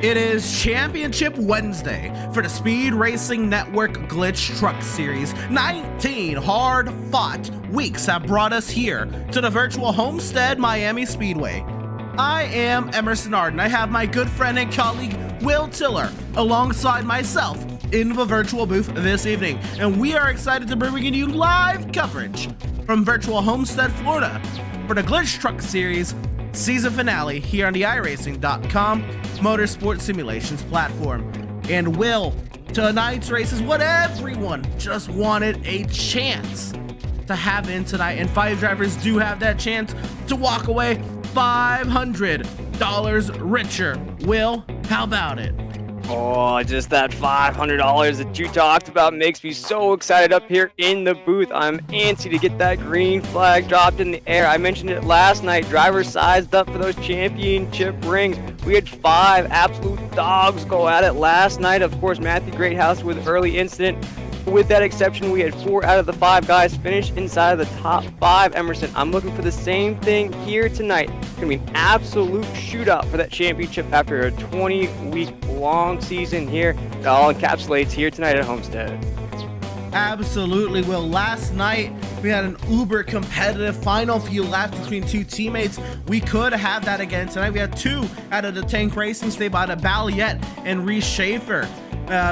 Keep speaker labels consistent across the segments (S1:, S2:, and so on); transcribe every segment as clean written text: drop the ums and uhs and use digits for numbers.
S1: It is Championship Wednesday for the Speed Racing Network Glytch Truck Series. 19 hard-fought weeks have brought us here to the virtual Homestead-Miami Speedway. I am Emerson Arden. I have my good friend and colleague Will Tiller alongside myself in the virtual booth this evening, and we are excited to be bringing you live coverage from virtual Homestead, Florida for the Glytch Truck Series season finale here on the iRacing.com motorsport simulations platform. And Will, tonight's race is what everyone just wanted a chance to have in tonight, and 5 drivers do have that chance to walk away $500 richer. Will, how about it?
S2: Oh, just that $500 that you talked about makes me so excited up here in the booth. I'm antsy to get that green flag dropped in the air. I mentioned it last night. Drivers sized up for those championship rings. We had 5 absolute dogs go at it last night. Of course, Matthew Greathouse with early incident. With that exception, we had 4 out of the 5 guys finish inside of the top 5. Emerson, I'm looking for the same thing here tonight. It's going to be an absolute shootout for that championship after a 20-week-long season here. It all encapsulates here tonight at Homestead.
S1: Absolutely, Will. Last night, we had an uber competitive final few laps between 2 teammates. We could have that again tonight. We had 2 out of the Tank Racing stable, out of Balliet and Reese Schaefer.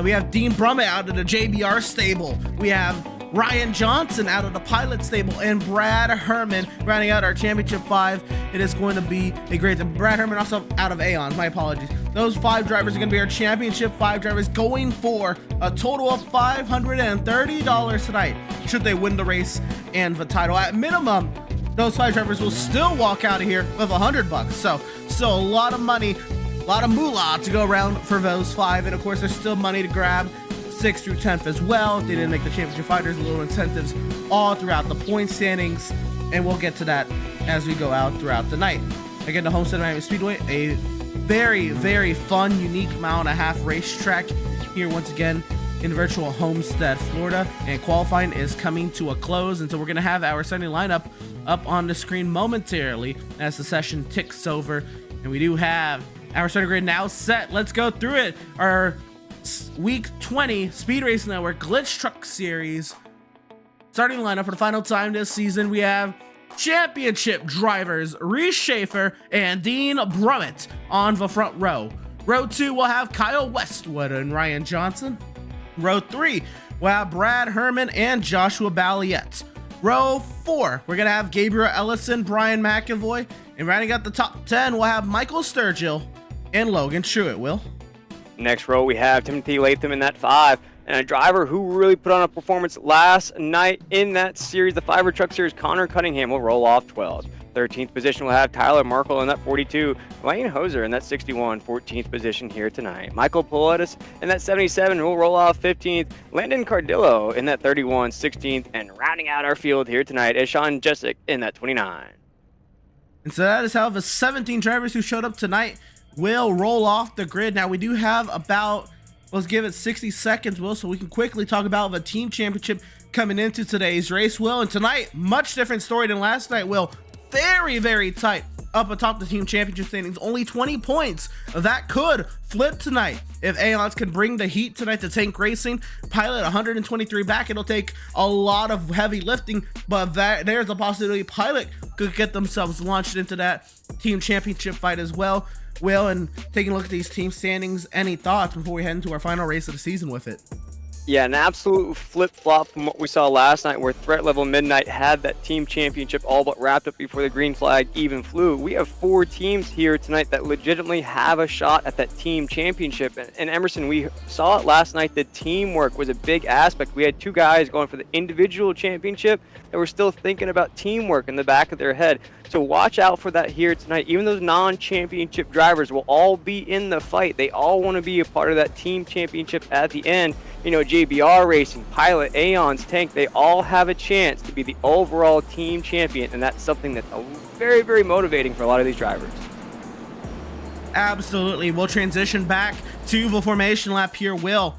S1: We have Dean Brummett out of the JBR stable. We have Ryan Johnson out of the Pilot stable, and Brad Herman rounding out our championship 5. It is going to be a great time. Brad Herman also out of Aeon, my apologies. Those 5 drivers are going to be our championship 5 drivers, going for a total of $530 tonight should they win the race and the title. At minimum, those 5 drivers will still walk out of here with $100. So a lot of money, a lot of moolah to go around for those 5, and of course there's still money to grab 6th through 10th as well. They didn't make the championship fighters, little incentives all throughout the point standings, and we'll get to that as we go out throughout the night. Again, the Homestead-Miami Speedway, a very, very fun, unique mile-and-a-half racetrack here once again in virtual Homestead, Florida, and qualifying is coming to a close, and so we're going to have our starting lineup up on the screen momentarily as the session ticks over, and we do have our starting grid now set. Let's go through it. Our Week 20 Speed Racing Network Glytch Truck Series starting lineup for the final time this season. We have championship drivers Reese Schaefer and Dean Brummett on the front row. Row 2 will have Kyle Westwood and Ryan Johnson. Row 3 will have Brad Herman and Joshua Balliet. Row 4, we're going to have Gabriel Ellison, Brian McAvoy, and rounding out the top 10, we'll have Michael Sturgill and Logan Truitt. Will?
S2: Next row, we have Timothy Latham in that 5, and a driver who really put on a performance last night in that series, the 5 Truck Series, Connor Cunningham will roll off 12th. 13th position will have Tyler Markle in that 42, Wayne Hoser in that 61, 14th position here tonight. Michael Pilatus in that 77 will roll off 15th, Landon Cardillo in that 31, 16th, and rounding out our field here tonight is Sean Jessic in that 29.
S1: And so that is how the 17 drivers who showed up tonight will roll off the grid. Now we do have about, let's give it 60 seconds, Will, so we can quickly talk about the team championship coming into today's race, Will. And tonight, much different story than last night, Will. Very, very tight up atop the team championship standings. Only 20 points. That could flip tonight. If Aeons can bring the heat tonight to Tank Racing, Pilot 123 back, it'll take a lot of heavy lifting, but there's a possibility Pilot could get themselves launched into that team championship fight as well. Will, and taking a look at these team standings, any thoughts before we head into our final race of the season with it?
S2: Yeah, an absolute flip-flop from what we saw last night, where Threat Level Midnight had that team championship all but wrapped up before the green flag even flew. We have 4 teams here tonight that legitimately have a shot at that team championship. And Emerson, we saw it last night, the teamwork was a big aspect. We had 2 guys going for the individual championship that were still thinking about teamwork in the back of their head. So watch out for that here tonight. Even those non-championship drivers will all be in the fight. They all want to be a part of that team championship at the end. You know, JBR Racing, Pilot, Aeons, Tank, they all have a chance to be the overall team champion, and that's something that's very, very motivating for a lot of these drivers.
S1: Absolutely. We'll transition back to the formation lap here, Will.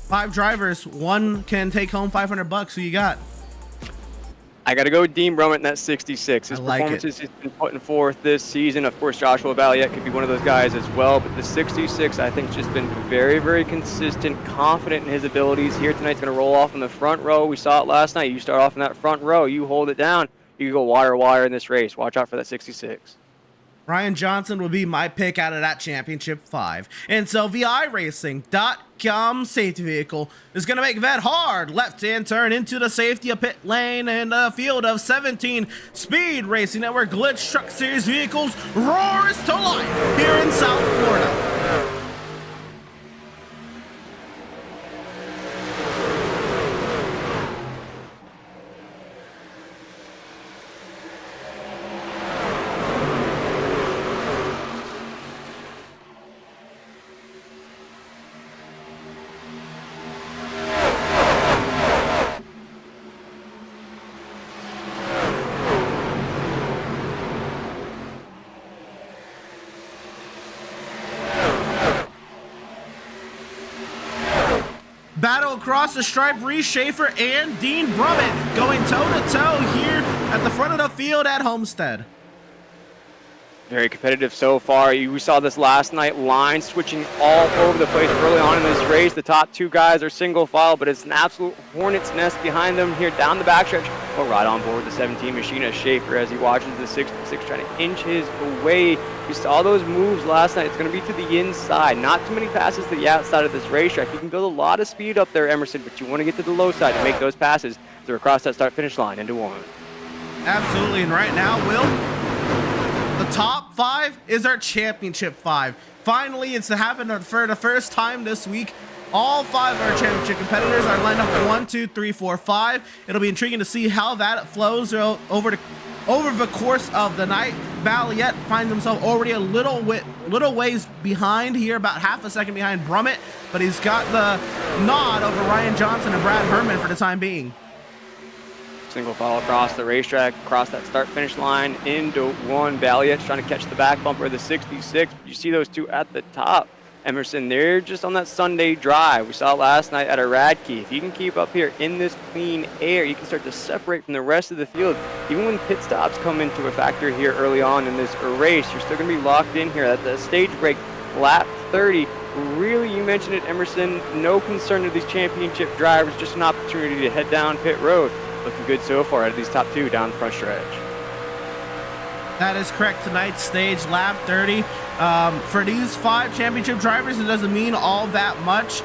S1: 5 drivers, 1 can take home $500. Who you got?
S2: I got to go with Dean Brummett in that 66. His performances he's been putting forth this season. Of course, Joshua Valiette could be one of those guys as well. But the 66, I think, has just been very, very consistent, confident in his abilities. Here tonight's going to roll off in the front row. We saw it last night. You start off in that front row. You hold it down. You go wire in this race. Watch out for that 66.
S1: Ryan Johnson would be my pick out of that championship 5. And so the iRacing.com safety vehicle is going to make that hard left-hand turn into the safety of pit lane and a field of 17 Speed Racing Network Glytch Truck Series vehicles roars to life here in South Florida. Battle across the stripe, Reese Schaefer and Dean Brummett going toe-to-toe here at the front of the field at Homestead.
S2: Very competitive so far. We saw this last night, line switching all over the place early on in this race. The top 2 guys are single file, but it's an absolute hornet's nest behind them here down the backstretch. But right on board the 17 machine as Schaefer as he watches the 66 trying to inch his way. You saw those moves last night. It's going to be to the inside. Not too many passes to the outside of this racetrack. You can build a lot of speed up there, Emerson, but you want to get to the low side to make those passes to across that start-finish line into 1.
S1: Absolutely, and right now, Will, the top 5 is our championship 5. Finally, it's happened for the first time this week. All 5 of our championship competitors are lined up 1, 2, 3, 4, 5. It'll be intriguing to see how that flows over the course of the night. Valiette finds himself already a little ways behind here, about half a second behind Brummett, but he's got the nod over Ryan Johnson and Brad Herman for the time being.
S2: Single file across the racetrack, across that start-finish line, into 1. Valiette's trying to catch the back bumper of the 66. But you see those 2 at the top. Emerson, they're just on that Sunday drive. We saw it last night at a Radke. If you can keep up here in this clean air, you can start to separate from the rest of the field. Even when pit stops come into a factor here early on in this race, you're still going to be locked in here at the stage break, lap 30. Really, you mentioned it, Emerson, no concern to these championship drivers, just an opportunity to head down pit road. Looking good so far out of these top 2 down the front stretch.
S1: That is correct. Tonight's stage, lap 30. For these 5 championship drivers, it doesn't mean all that much.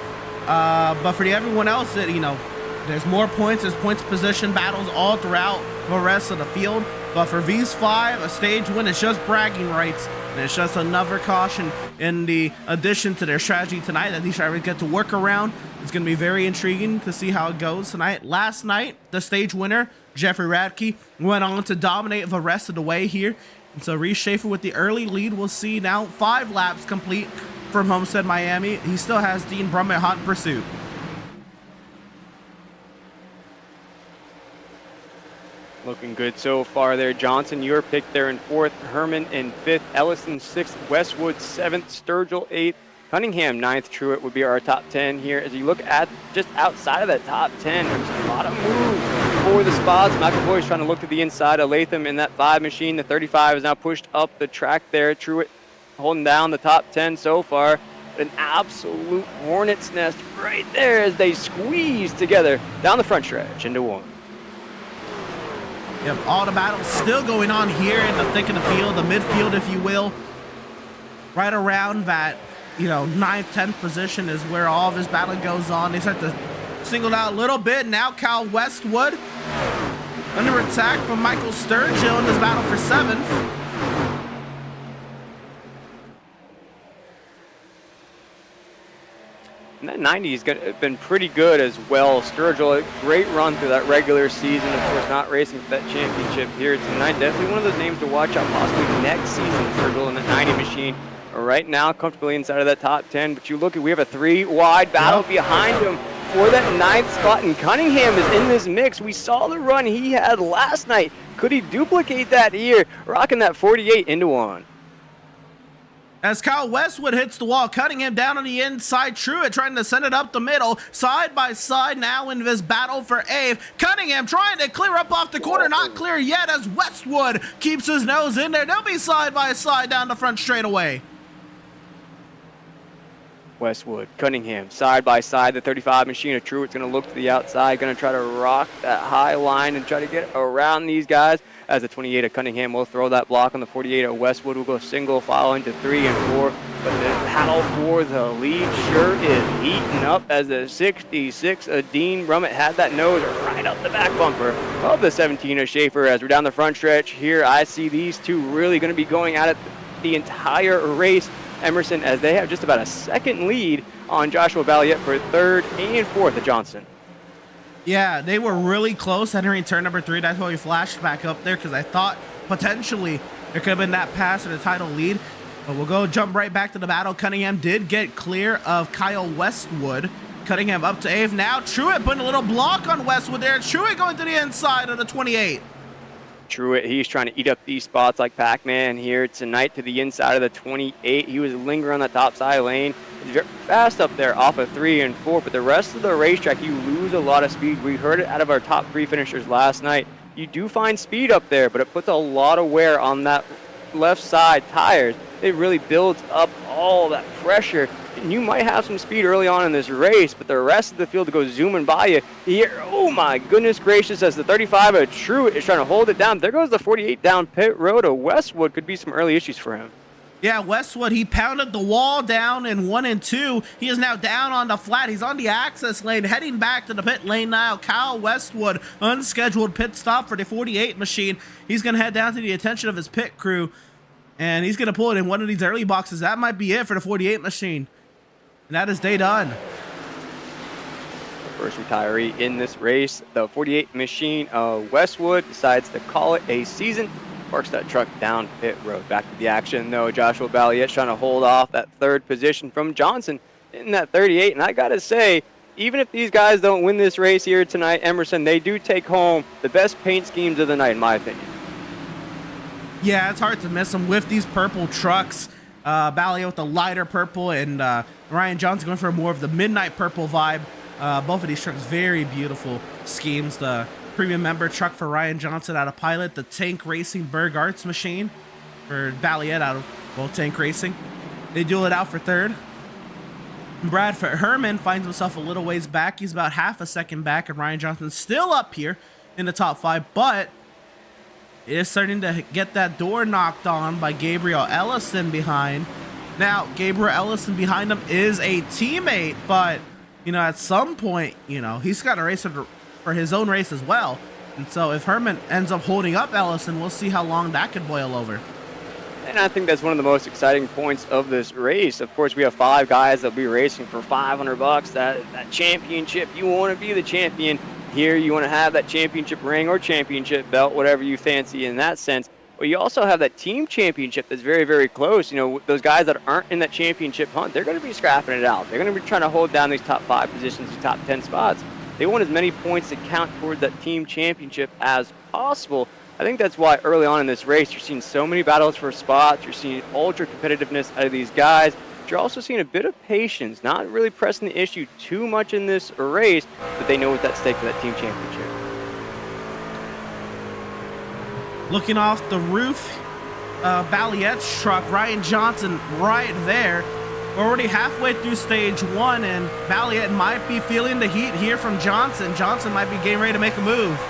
S1: But for everyone else, there's more points. There's points position battles all throughout the rest of the field. But for these 5, a stage win is just bragging rights. And it's just another caution in the addition to their strategy tonight that these drivers get to work around. It's going to be very intriguing to see how it goes tonight. Last night, the stage winner, Jeffrey Radke, went on to dominate the rest of the way here. And so Reese Schaefer with the early lead. We'll see now 5 laps complete from Homestead-Miami. He still has Dean Brummett hot in pursuit.
S2: Looking good so far there. Johnson, your pick there in 4th. Herman in 5th. Ellison 6th. Westwood 7th. Sturgill 8th. Cunningham 9th. Truitt would be our top 10 here. As you look at just outside of that top 10, there's a lot of moves for the spots. McAvoy's trying to look to the inside of Latham in that 5 machine. The 35 is now pushed up the track there. Truitt holding down the top 10 so far. An absolute hornet's nest right there as they squeeze together down the front stretch into 1.
S1: Yep, all the battles still going on here in the thick of the field, the midfield, if you will. Right around that, 9th, 10th position is where all of this battle goes on. They start to single out a little bit. Now Cal Westwood under attack from Michael Sturgill in this battle for 7th.
S2: And that 90 has been pretty good as well. Sturgill, a great run through that regular season. Of course, not racing for that championship here tonight. Definitely one of those names to watch out possibly next season. Sturgill in the 90 machine. Right now, comfortably inside of that top 10. But you look at, we have a 3-wide battle behind him for that 9th spot. And Cunningham is in this mix. We saw the run he had last night. Could he duplicate that here? Rocking that 48 into 1.
S1: As Kyle Westwood hits the wall, cutting him down on the inside. Truitt trying to send it up the middle, side by side now in this battle for Ave. Cunningham trying to clear up off the corner, not clear yet as Westwood keeps his nose in there. They'll be side by side down the front straightaway.
S2: Westwood, Cunningham, side by side. The 35 machine of Truitt's going to look to the outside, going to try to rock that high line and try to get around these guys. As the 28 of Cunningham will throw that block on the 48 of Westwood, will go single file into 3 and 4. But the battle for the lead sure is heating up as the 66 of Dean Brummett had that nose right up the back bumper of the 17 of Schaefer. As we're down the front stretch here, I see these two really going to be going at it the entire race. Emerson, as they have just about a second lead on Joshua Balliet for 3rd and 4th of Johnson.
S1: Yeah, they were really close entering turn number 3. That's why we flashed back up there, because I thought potentially there could have been that pass or the title lead. But we'll jump right back to the battle. Cunningham did get clear of Kyle Westwood. Cunningham up to Ave now. Truitt putting a little block on Westwood there. Truitt going to the inside of the 28.
S2: Truitt, he's trying to eat up these spots like Pac-Man here tonight to the inside of the 28. He was lingering on the top side lane. He's very fast up there off of 3 and 4, but the rest of the racetrack, you lose a lot of speed. We heard it out of our top 3 finishers last night. You do find speed up there, but it puts a lot of wear on that left side tires. It really builds up all that pressure. And you might have some speed early on in this race, but the rest of the field goes zooming by you. Here, oh my goodness gracious, as the 35 of Truitt is trying to hold it down. There goes the 48 down pit road of Westwood. Could be some early issues for him.
S1: Yeah, Westwood, he pounded the wall down in 1 and 2. He is now down on the flat. He's on the access lane, heading back to the pit lane now. Kyle Westwood, unscheduled pit stop for the 48 machine. He's going to head down to the attention of his pit crew, and he's going to pull it in one of these early boxes. That might be it for the 48 machine. And that is day done.
S2: First retiree in this race, the 48 machine of Westwood decides to call it a season. Parks that truck down pit road. Back to the action though. Joshua Balliet trying to hold off that 3rd position from Johnson in that 38. And I gotta say, even if these guys don't win this race here tonight, Emerson, they do take home the best paint schemes of the night, in my opinion.
S1: Yeah, it's hard to miss them with these purple trucks. Balliet with the lighter purple, and Ryan Johnson going for more of the midnight purple vibe. Both of these trucks, very beautiful schemes. The premium member truck for Ryan Johnson out of Pilot, the Tank Racing Berg Arts machine for Balliet out of Tank Racing. They duel it out for 3rd. Bradford Herman finds himself a little ways back. He's about half a second back, and Ryan Johnson's still up here in the top 5, but is starting to get that door knocked on by Gabriel Ellison behind. Now, Gabriel Ellison behind him is a teammate, but, you know, at some point, you know, he's got a race for his own race as well. And so if Herman ends up holding up Ellison, we'll see how long that could boil over.
S2: And I think that's one of the most exciting points of this race. Of course, we have 5 guys that'll be racing for $500. That championship, you want to be the champion. Here, you want to have that championship ring or championship belt, whatever you fancy in that sense. But you also have that team championship that's very, very close. You know, those guys that aren't in that championship hunt, they're going to be scrapping it out. They're going to be trying to hold down these top 5 positions, these top 10 spots. They want as many points to count towards that team championship as possible. I think that's why early on in this race, you're seeing so many battles for spots. You're seeing ultra competitiveness out of these guys. You're also seeing a bit of patience, not really pressing the issue too much in this race, but they know what's at stake for that team championship.
S1: Looking off the roof, Balliet's truck, Ryan Johnson right there. We're already halfway through stage 1, and Balliet might be feeling the heat here from Johnson. Johnson might be getting ready to make a move.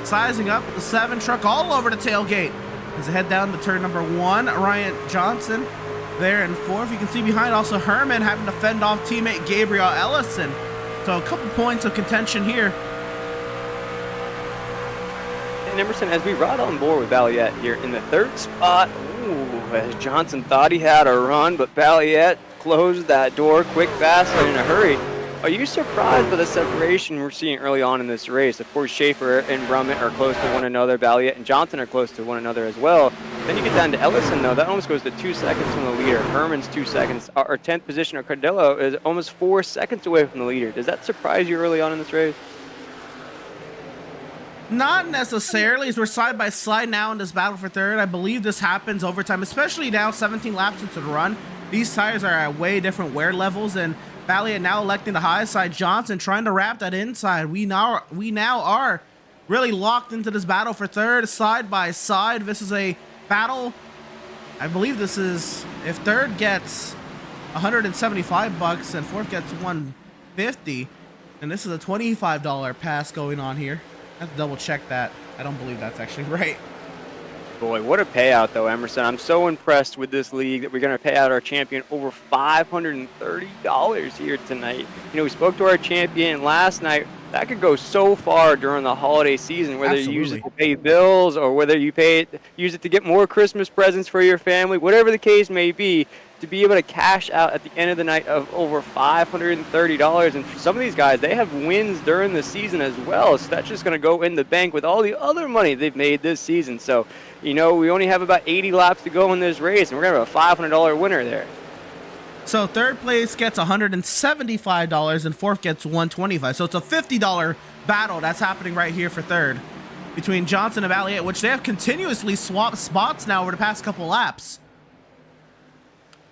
S1: Sizing up the 7 truck all over the tailgate. As they head down to turn number 1, Ryan Johnson there in 4th. You can see behind also Herman having to fend off teammate Gabriel Ellison. So a couple points of contention here.
S2: And Emerson, as we ride on board with Balliet here in the 3rd spot, as Johnson thought he had a run, but Balliet closed that door quick, fast, and in a hurry. Are you surprised by the separation we're seeing early on in this race? Of course, Schaefer and Brummett are close to one another. Balliet and Johnson are close to one another as well. Then you get down to Ellison, though. That almost goes to 2 seconds from the leader. Herman's 2 seconds. Our 10th position, Cardillo, is almost 4 seconds away from the leader. Does that surprise you early on in this race?
S1: Not necessarily, as we're side by side now in this battle for third. I believe this happens over time, especially now 17 laps into the run. These tires are at way different wear levels, and Valiant now electing the high side. Johnson trying to wrap that inside. We now are really locked into this battle for third, side by side. This is a battle. I believe this is, if third gets 175 bucks and fourth gets 150, and this is a $25 pass going on here. I have to double check that. I don't believe that's actually right.
S2: Boy, what a payout, though, Emerson. I'm so impressed with this league that we're going to pay out our champion over $530 here tonight. You know, we spoke to our champion last night. That could go so far during the holiday season, whether you use it to pay bills or whether you use it to get more Christmas presents for your family, whatever the case may be. To be able to cash out at the end of the night of over $530. And for some of these guys, they have wins during the season as well. So that's just going to go in the bank with all the other money they've made this season. So, you know, we only have about 80 laps to go in this race, and we're going to have a $500 winner there.
S1: So third place gets $175 and fourth gets $125. So it's a $50 battle that's happening right here for third between Johnson and Valiant, which they have continuously swapped spots now over the past couple laps.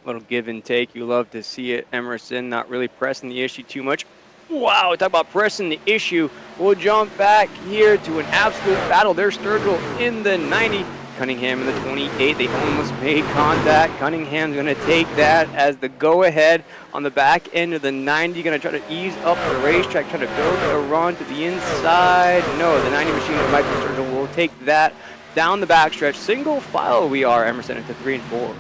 S2: Little give and take. You love to see it. Emerson not really pressing the issue too much. Wow, talk about pressing the issue. We'll jump back here to an absolute battle. There's Sturgill in the 90. Cunningham in the 28. They almost made contact. Cunningham's going to take that as the go-ahead on the back end of the 90. Going to try to ease up the racetrack, try to build a run to the inside. No, the 90 machine of Michael Sturgill will take that down the backstretch. Single file we are, Emerson, into 3 and 4.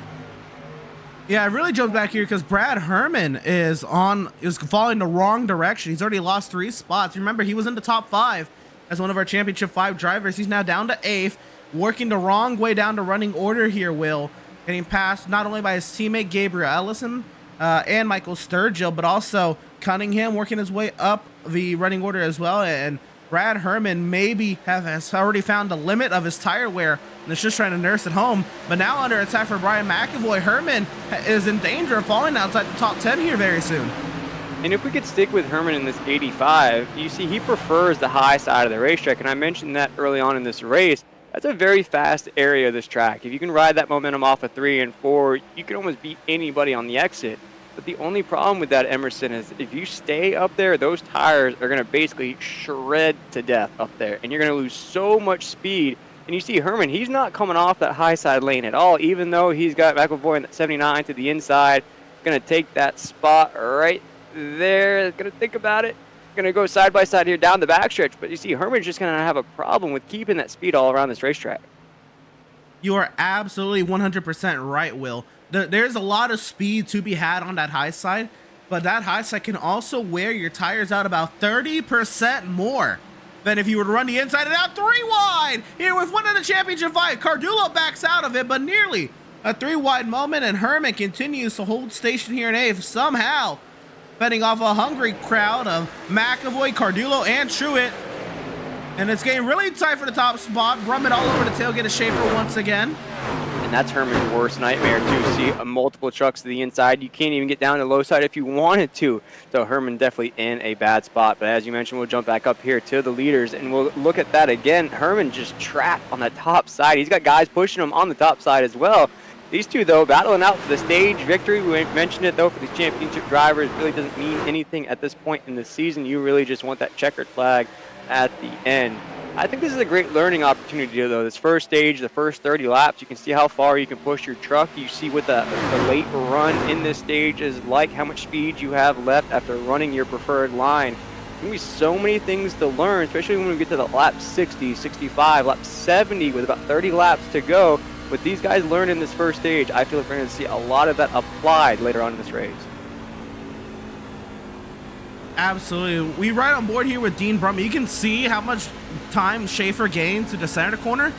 S1: Yeah, I really jumped back here because Brad Herman is falling the wrong direction. He's already lost 3 spots. Remember, he was in the top 5 as one of our Championship 5 drivers. He's now down to 8th, working the wrong way down the running order here, Will. Getting passed not only by his teammate Gabriel Ellison and Michael Sturgill, but also Cunningham working his way up the running order as well. And Brad Herman maybe has already found the limit of his tire wear and is just trying to nurse it home. But now under attack for Brian McAvoy, Herman is in danger of falling outside the top 10 here very soon.
S2: And if we could stick with Herman in this 85, you see he prefers the high side of the racetrack. And I mentioned that early on in this race. That's a very fast area of this track. If you can ride that momentum off of 3 and 4, you can almost beat anybody on the exit. But the only problem with that, Emerson, is if you stay up there, those tires are going to basically shred to death up there. And you're going to lose so much speed. And you see Herman, he's not coming off that high side lane at all, even though he's got McAvoy in that 79 to the inside. Going to take that spot right there. Going to think about it. Going to go side by side here down the backstretch. But you see Herman's just going to have a problem with keeping that speed all around this racetrack.
S1: You are absolutely 100% right, Will. There's a lot of speed to be had on that high side, but that high side can also wear your tires out about 30% more than if you were to run the inside and out 3 wide. Here with one of the Championship 5, Cardullo backs out of it, but nearly a 3 wide moment, and Herman continues to hold station here in 8th somehow, fending off a hungry crowd of McAvoy, Cardullo, and Truett. And it's getting really tight for the top spot. Brummett all over the tailgate of Schaefer once again.
S2: And that's Herman's worst nightmare, too. See multiple trucks to the inside. You can't even get down to the low side if you wanted to. So Herman definitely in a bad spot. But as you mentioned, we'll jump back up here to the leaders, and we'll look at that again. Herman just trapped on the top side. He's got guys pushing him on the top side as well. These two, though, battling out for the stage victory. We mentioned it, though, for these championship drivers. It really doesn't mean anything at this point in the season. You really just want that checkered flag at the end. I think this is a great learning opportunity, though. This first stage, the first 30 laps, you can see how far you can push your truck. You see what the late run in this stage is like, how much speed you have left after running your preferred line. There's going to be so many things to learn, especially when we get to the lap 60, 65, lap 70 with about 30 laps to go. What these guys learned in this first stage, I feel like we're going to see a lot of that applied later on in this race.
S1: Absolutely. We ride on board here with Dean Brummett. You can see how much time Schaefer gained to the center corner.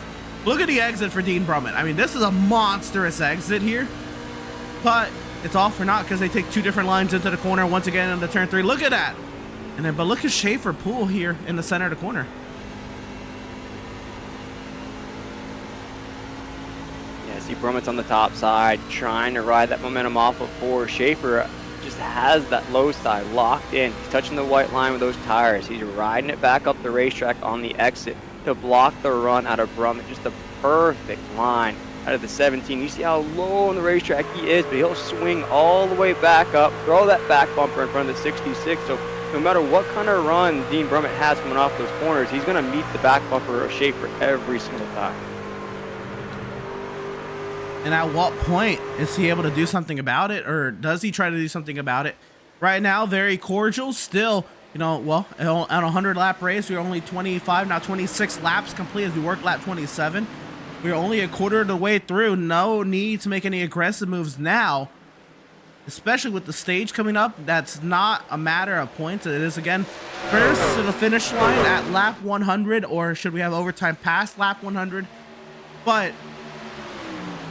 S1: Look at the exit for Dean Brummett. I mean, this is a monstrous exit here, but it's all for naught because they take 2 different lines into the corner once again into turn 3. Look at that. And then, but look at Schaefer pull here in the center of the corner.
S2: Yeah, see Brummett's on the top side trying to ride that momentum off of 4. Schaefer just has that low side locked in. He's touching the white line with those tires. He's riding it back up the racetrack on the exit. to block the run out of Brummett. Just a perfect line out of the 17. You see how low on the racetrack he is, but he'll swing all the way back up, throw that back bumper in front of the 66. So no matter what kind of run Dean Brummett has coming off those corners, he's going to meet the back bumper of Schaefer every single time.
S1: And at what point is he able to do something about it, or does he try to do something about it? Right now, very cordial. Still, you know, well, on a 100-lap race, we're only 25, now 26 laps complete as we work lap 27. We're only a quarter of the way through. No need to make any aggressive moves now, especially with the stage coming up. That's not a matter of points. It is, again, first to the finish line at lap 100, or should we have overtime past lap 100? But,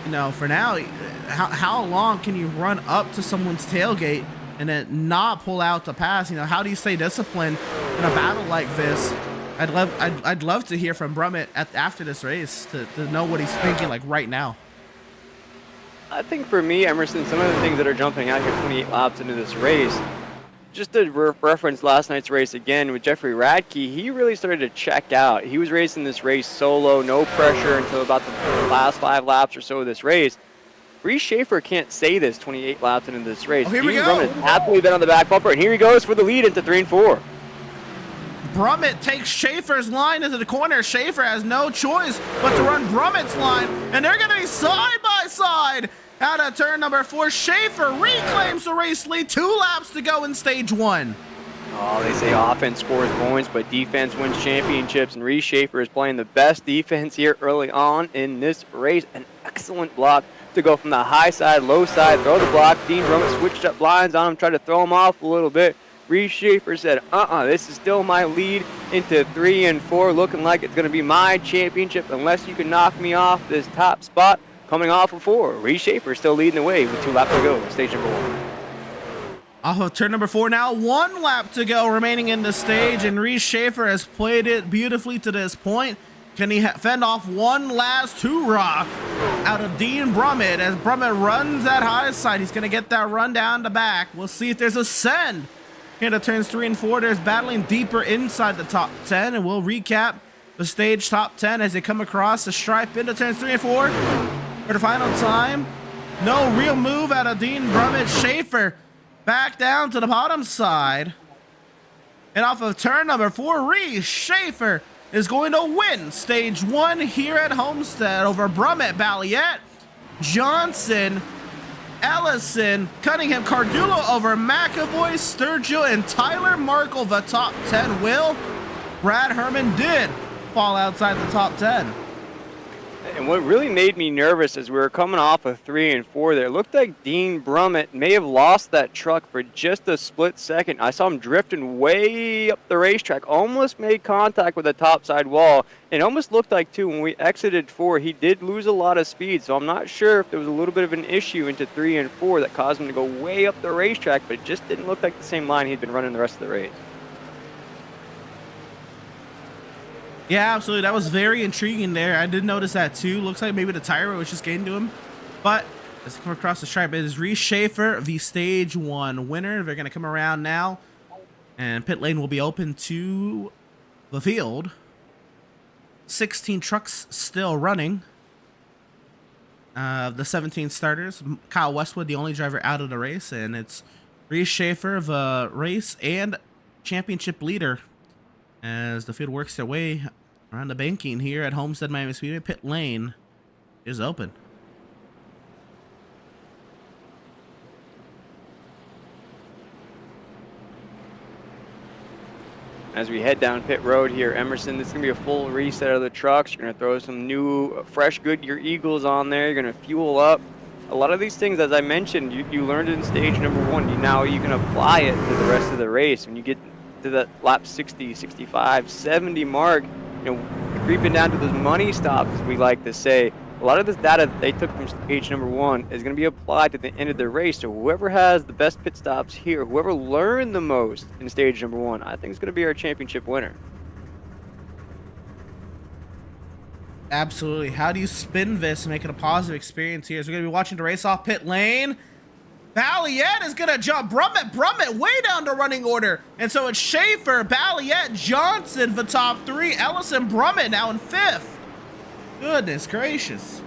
S1: you know, for now, how long can you run up to someone's tailgate and then not pull out the pass? You know, how do you stay disciplined in a battle like this? I'd love to hear from Brummett after this race to know what he's thinking like right now.
S2: I think for me, Emerson, some of the things that are jumping out here 28 laps into this race, just to reference last night's race again with Jeffrey Radke, he really started to check out. He was racing this race solo, no pressure until about the last 5 laps or so of this race. Reese Schaefer can't say this 28 laps into this race.
S1: Oh, here we go.
S2: Brummett absolutely been on the back bumper, and here he goes for the lead into 3 and 4.
S1: Brummett takes Schaefer's line into the corner. Schaefer has no choice but to run Brummett's line, and they're going to be side by side out of turn number 4. Schaefer reclaims the race lead. 2 laps to go in stage 1.
S2: Oh, they say offense scores points, but defense wins championships, and Reese Schaefer is playing the best defense here early on in this race. An excellent block to go from the high side, low side, throw the block. Dean Brummett switched up lines on him, tried to throw him off a little bit. Reese Schaefer said, this is still my lead into 3 and 4, looking like it's going to be my championship unless you can knock me off this top spot coming off of 4. Reese Schaefer still leading the way with 2 laps to go, stage number 1.
S1: Off of turn number 4 now, 1 lap to go remaining in the stage, and Reese Schaefer has played it beautifully to this point. Can he fend off one last hoorah out of Dean Brummett as Brummett runs that high side? He's going to get that run down the back. We'll see if there's a send. Into turns 3 and 4, there's battling deeper inside the top 10, and we'll recap the stage top 10 as they come across the stripe into turns 3 and 4 for the final time. No real move out of Dean Brummett. Schaefer back down to the bottom side, and off of turn number 4, Reese Schaefer is going to win stage 1 here at Homestead over Brummett, Balliet, Johnson, Ellison, Cunningham, Cardulo over McAvoy, Sturgill, and Tyler Markle, the top 10 will. Brad Herman did fall outside the top 10.
S2: And what really made me nervous as we were coming off of 3 and 4 there, it looked like Dean Brummett may have lost that truck for just a split second. I saw him drifting way up the racetrack, almost made contact with the topside wall. It almost looked like, too, when we exited 4, he did lose a lot of speed. So I'm not sure if there was a little bit of an issue into 3 and 4 that caused him to go way up the racetrack, but it just didn't look like the same line he'd been running the rest of the race.
S1: Yeah, absolutely. That was very intriguing there. I did notice that too. Looks like maybe the tire was just getting to him. But as they come across the stripe, it is Reese Schaefer, the stage 1 winner. They're going to come around now, and pit lane will be open to the field. 16 trucks still running. The 17 starters. Kyle Westwood, the only driver out of the race, and it's Reese Schaefer, the race and championship leader, as the field works their way around the banking here at Homestead-Miami Speedway. Pit lane is open.
S2: As we head down pit road here, Emerson, this is going to be a full reset of the trucks. You're going to throw some new, fresh Goodyear Eagles on there. You're going to fuel up. A lot of these things, as I mentioned, you learned in stage number 1. Now you can apply it to the rest of the race. When you get to that lap 60, 65, 70 mark, creeping down to those money stops, as we like to say, a lot of this data that they took from stage number 1 is going to be applied to the end of the race. So whoever has the best pit stops here, whoever learned the most in stage number 1, I think is going to be our championship winner.
S1: Absolutely. How do you spin this and make it a positive experience here? So we're going to be watching the race off pit lane. Balliet is gonna jump Brummett way down to running order. And so it's Schaefer, Balliet, Johnson, the top three. Ellison, Brummett now in fifth. Goodness gracious.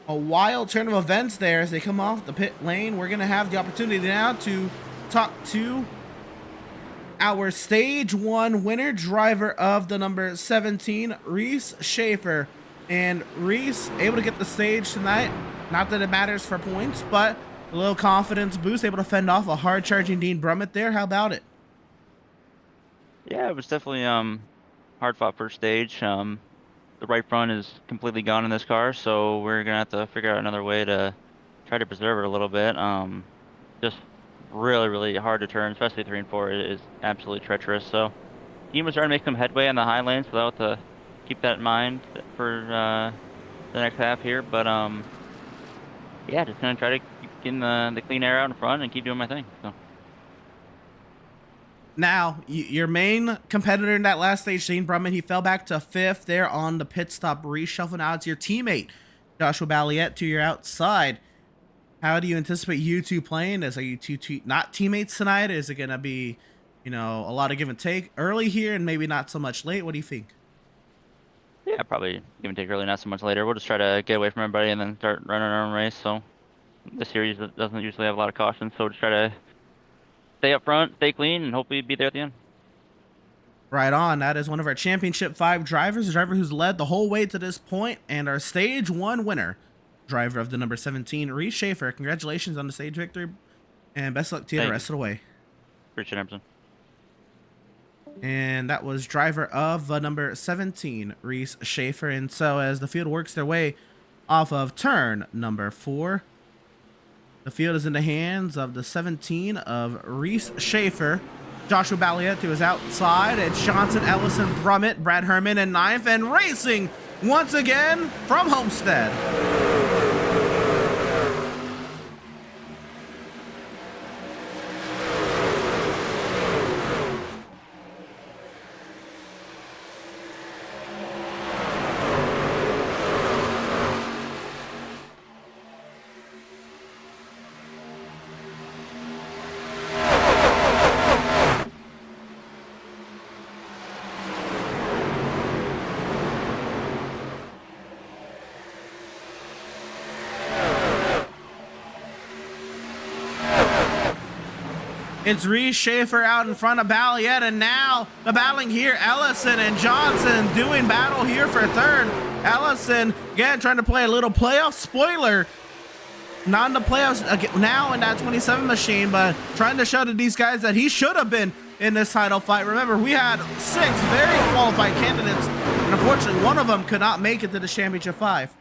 S1: A wild turn of events there as they come off the pit lane. We're gonna have the opportunity now to talk to our stage 1 winner, driver of the number 17, Reese Schaefer. And Reese able to get the stage tonight. Not that it matters for points, but a little confidence boost, able to fend off a hard charging Dean Brummett there. How about it?
S3: Yeah, it was definitely hard fought first stage. The right front is completely gone in this car, so we're gonna have to figure out another way to try to preserve it a little bit. Just really hard to turn, especially 3 and 4. It is absolutely treacherous. So team was trying to make some headway on the high lanes, so they'll have to keep that in mind for the next half here. But yeah, just gonna try to keep getting the clean air out in front and keep doing my thing. So.
S1: Now, your main competitor in that last stage, Dean Brummett, he fell back to 5th there on the pit stop reshuffle. Now it's your teammate, Joshua Balliet, to your outside. How do you anticipate you two playing? Are you two not teammates tonight? Is it going to be, you know, a lot of give and take early here and maybe not so much late? What do you think?
S3: Yeah, probably give and take early, not so much later. We'll just try to get away from everybody and then start running our own race. So this series doesn't usually have a lot of caution, so we'll just try to stay up front, stay clean, and hopefully be there at the end.
S1: Right on. That is one of our Championship 5 drivers, a driver who's led the whole way to this point, and our Stage 1 winner, driver of the number 17, Reese Schaefer. Congratulations on the stage victory, and best luck to you the rest of the way.
S3: Appreciate it, Emerson.
S1: And that was driver of the number 17, Reese Schaefer. And so as the field works their way off of turn number 4, the field is in the hands of the 17 of Reese Schaefer. Joshua Balliet to his outside. It's Johnson, Ellison, Brummett, Brad Herman in 9th, and racing once again from Homestead. It's Reese Schaefer out in front of Balliet, and now the battling here, Ellison and Johnson doing battle here for 3rd. Ellison, again, trying to play a little playoff spoiler. Not in the playoffs now in that 27 machine, but trying to show to these guys that he should have been in this title fight. Remember, we had 6 very qualified candidates, and unfortunately, one of them could not make it to the Championship 5.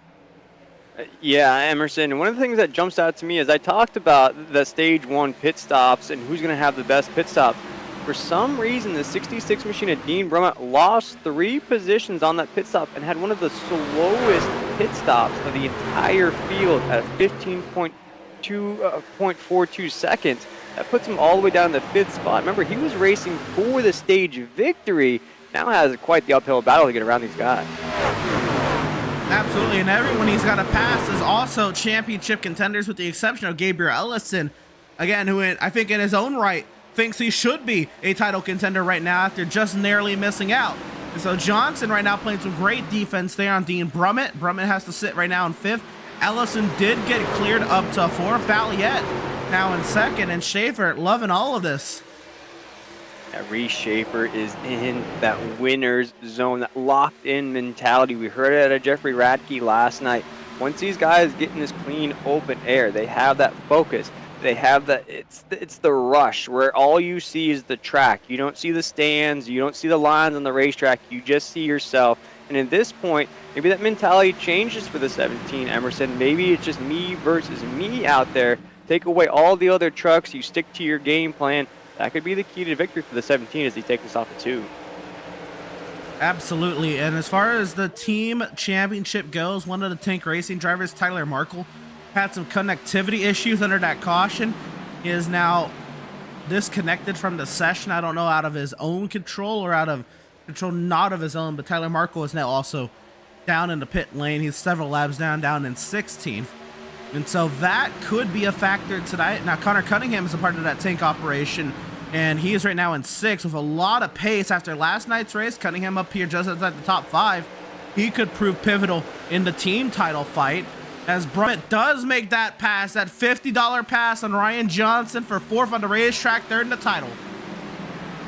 S2: Yeah, Emerson, one of the things that jumps out to me is I talked about the stage 1 pit stops and who's going to have the best pit stops. For some reason, the 66 machine of Dean Brummett lost 3 positions on that pit stop and had one of the slowest pit stops of the entire field at 15.42 seconds. That puts him all the way down in the 5th spot. Remember, he was racing for the stage victory. Now has quite the uphill battle to get around these guys.
S1: Absolutely, and everyone he's got to pass is also championship contenders with the exception of Gabriel Ellison, again, who I think in his own right thinks he should be a title contender right now after just narrowly missing out. And so Johnson right now playing some great defense there on Dean Brummett. Brummett has to sit right now in 5th. Ellison did get cleared up to 4th. Balliet now in 2nd, and Schaefer loving all of this.
S2: Reese Schaefer is in that winner's zone, that locked-in mentality. We heard it out of Jeffrey Radke last night. Once these guys get in this clean, open air, they have that focus. They have that, it's the rush where all you see is the track. You don't see the stands. You don't see the lines on the racetrack. You just see yourself. And at this point, maybe that mentality changes for the 17, Emerson. Maybe it's just me versus me out there. Take away all the other trucks. You stick to your game plan. That could be the key to victory for the 17 as he takes us off at 2.
S1: Absolutely. And as far as the team championship goes, one of the Tank Racing drivers, Tyler Markle, had some connectivity issues under that caution. He is now disconnected from the session. I don't know, out of his own control or out of control not of his own, but Tyler Markle is now also down in the pit lane. He's several laps down in 16th. And so that could be a factor tonight. Now, Connor Cunningham is a part of that tank operation, and he is right now in 6th with a lot of pace after last night's race. Cunningham up here just outside the top 5. He could prove pivotal in the team title fight, as Brummett does make that pass, that $50 pass on Ryan Johnson for 4th on the racetrack, 3rd in the title.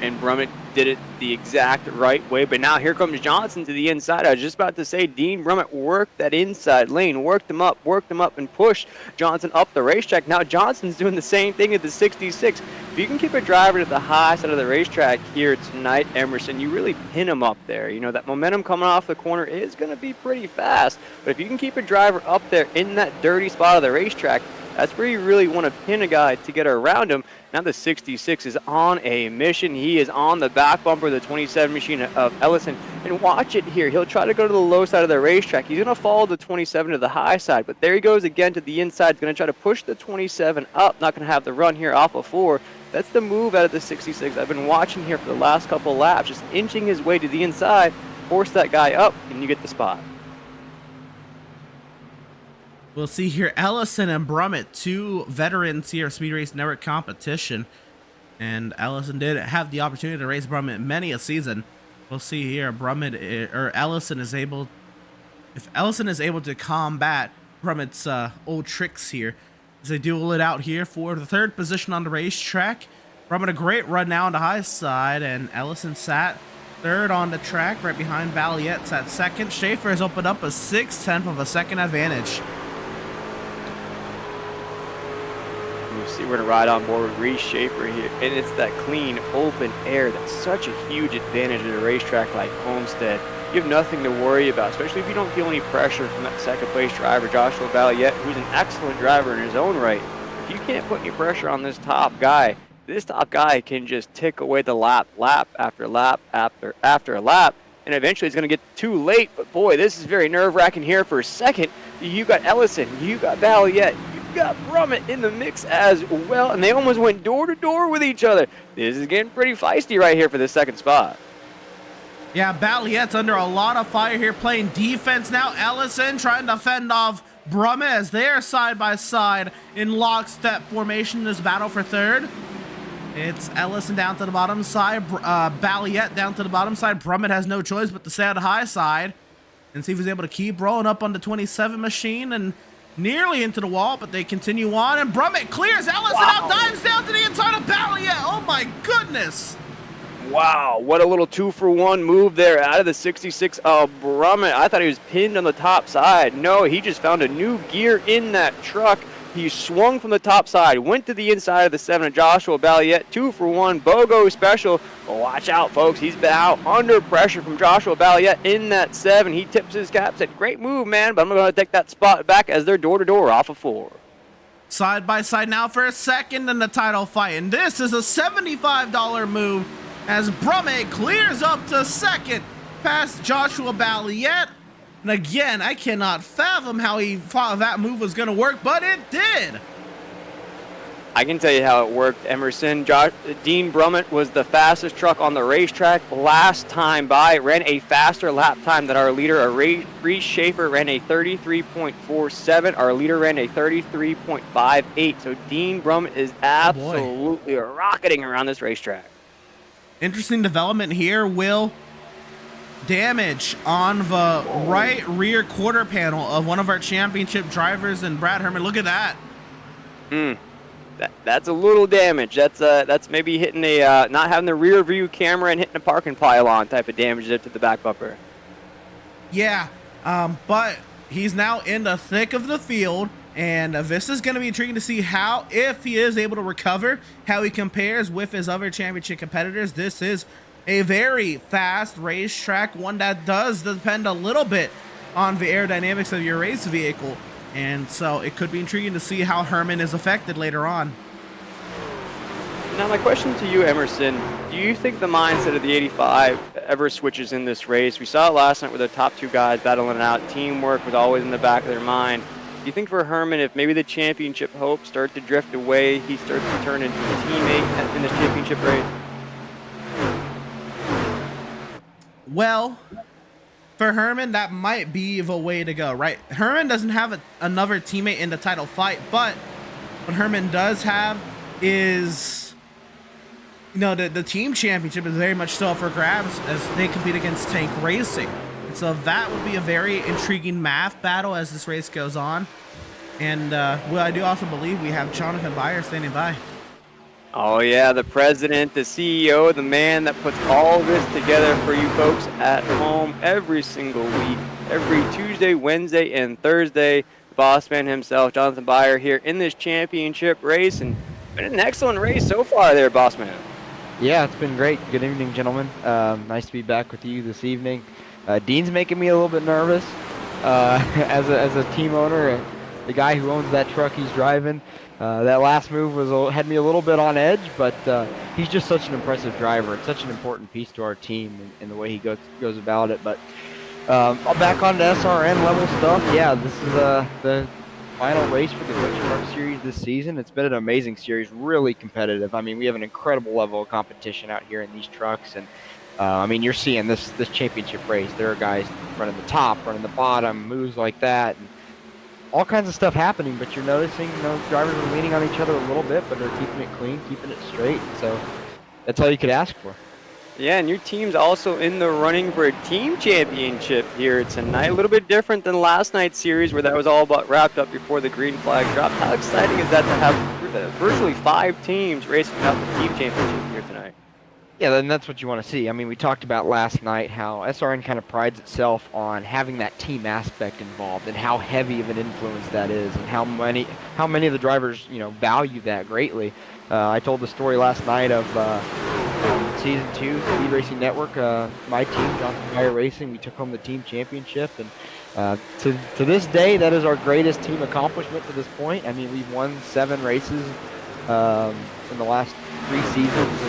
S2: And Brummett did it the exact right way, but now here comes Johnson to the inside. I was just about to say, Dean Brummett worked that inside lane, worked him up, and pushed Johnson up the racetrack. Now Johnson's doing the same thing at the 66. If you can keep a driver to the high side of the racetrack here tonight, Emerson, you really pin him up there. You know, that momentum coming off the corner is going to be pretty fast, but if you can keep a driver up there in that dirty spot of the racetrack, that's where you really want to pin a guy to get around him. Now the 66 is on a mission. He is on the back bumper of the 27 machine of Ellison. And watch it here. He'll try to go to the low side of the racetrack. He's going to follow the 27 to the high side. But there he goes again to the inside. He's going to try to push the 27 up. Not going to have the run here off of 4. That's the move out of the 66. I've been watching here for the last couple laps. Just inching his way to the inside. Force that guy up, and you get the spot.
S1: We'll see here, Ellison and Brummett, 2 veterans here of Speed Race Network competition. And Ellison did have the opportunity to race Brummett many a season. We'll see here, Ellison is able, if Ellison is able to combat Brummett's old tricks here, as they duel it out here for the 3rd position on the racetrack. Brummett a great run now on the high side, and Ellison sat 3rd on the track, right behind Balliette's at 2nd. Schaefer has opened up a 6/10 of a second advantage.
S2: You see we're going to ride on board with Reese Schaefer here, and it's that clean, open air that's such a huge advantage at a racetrack like Homestead. You have nothing to worry about, especially if you don't feel any pressure from that 2nd place driver, Joshua Balliette, who's an excellent driver in his own right. If you can't put any pressure on this top guy can just tick away the lap after lap after lap, and eventually it's going to get too late. But boy, this is very nerve-wracking here for a second. You got Ellison, you got Balliette, got Brummett in the mix as well, and they almost went door to door with each other. This is getting pretty feisty right here for the 2nd spot.
S1: Yeah, Balliette's under a lot of fire here, playing defense now. Ellison trying to fend off Brummett as they are side by side in lockstep formation in this battle for 3rd. It's Ellison down to the bottom side, Balliette down to the bottom side. Brummett has no choice but to stay on the high side and see if he's able to keep rolling up on the 27 machine and nearly into the wall, but they continue on, and Brummett clears Ellison out, dives down to the inside of Balliette. Oh my goodness.
S2: Wow, what a little 2-for-1 move there out of the 66 of Brummett. I thought he was pinned on the top side. No, he just found a new gear in that truck. He swung from the top side, went to the inside of the 7 of Joshua Balliette. 2-for-1 BOGO special. But watch out, folks. He's been out under pressure from Joshua Balliette in that 7. He tips his cap, said, great move, man, but I'm going to take that spot back as they're door-to-door off of 4.
S1: Side by side now for a 2nd in the title fight, and this is a $75 move as Brummett clears up to 2nd past Joshua Balliette. And again, I cannot fathom how he thought that move was going to work, but it did.
S2: I can tell you how it worked, Emerson. Dean Brummett was the fastest truck on the racetrack last time by. Ran a faster lap time than our leader. Reese Schaefer ran a 33.47. Our leader ran a 33.58. So Dean Brummett is absolutely rocketing around this racetrack.
S1: Interesting development here, Will. Damage on the right rear quarter panel of one of our championship drivers, and Brad Herman. Look at that.
S2: That's a little damage. That's maybe hitting a not having the rear view camera and hitting a parking pylon type of damage there to the back bumper.
S1: Yeah, but he's now in the thick of the field, and this is going to be intriguing to see how, if he is able to recover, how he compares with his other championship competitors. This is a very fast racetrack, one that does depend a little bit on the aerodynamics of your race vehicle, and so it could be intriguing to see how Herman is affected later on.
S2: Now my question to you, Emerson, do you think the mindset of the 85 ever switches in this race? We saw it last night with the top 2 guys battling it out. Teamwork was always in the back of their mind. Do you think for Herman, if maybe the championship hopes start to drift away, he starts to turn into a teammate in this championship race?
S1: Well, for Herman, that might be the way to go, right? Herman doesn't have another teammate in the title fight, but what Herman does have is, you know, the team championship is very much so up for grabs as they compete against Tank Racing. And so that will be a very intriguing math battle as this race goes on. And well, I do also believe we have Jonathan Byer standing by.
S2: Oh yeah, the president, the CEO, the man that puts all this together for you folks at home every single week, every Tuesday, Wednesday, and Thursday. The boss man himself, Jonathan Byer, here in this championship race, and been an excellent race so far there, boss man.
S4: Yeah, it's been great. Good evening, gentlemen. Nice to be back with you this evening. Dean's making me a little bit nervous as a team owner. The guy who owns that truck he's driving. That last move had me a little bit on edge, but he's just such an impressive driver. It's such an important piece to our team and the way he goes about it. But back on the SRN level stuff. Yeah, this is the final race for the Glytch Truck Series this season. It's been an amazing series, really competitive. I mean, we have an incredible level of competition out here in these trucks, and I mean, you're seeing this championship race. There are guys running the top, running the bottom, moves like that. And all kinds of stuff happening, but you're noticing, you know, drivers are leaning on each other a little bit, but they're keeping it clean, keeping it straight. So that's all you could ask for.
S2: Yeah, and your team's also in the running for a team championship here tonight. A little bit different than last night's series where that was all but wrapped up before the green flag dropped. How exciting is that to have virtually 5 teams racing out the team championship here tonight?
S4: Yeah, then that's what you want to see. I mean, we talked about last night how SRN kind of prides itself on having that team aspect involved and how heavy of an influence that is and how many of the drivers, you know, value that greatly. I told the story last night of Season 2, Speed Racing Network. My team, Jonathan Byer Racing, we took home the team championship. And to this day, that is our greatest team accomplishment to this point. I mean, we've won 7 races in the last 3 seasons.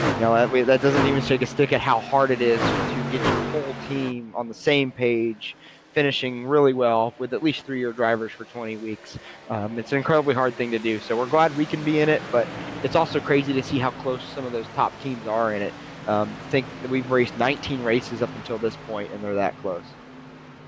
S4: You know, that doesn't even shake a stick at how hard it is to get your whole team on the same page, finishing really well with at least 3-year drivers for 20 weeks. It's an incredibly hard thing to do, so we're glad we can be in it, but it's also crazy to see how close some of those top teams are in it. Think that we've raced 19 races up until this point, and they're that close.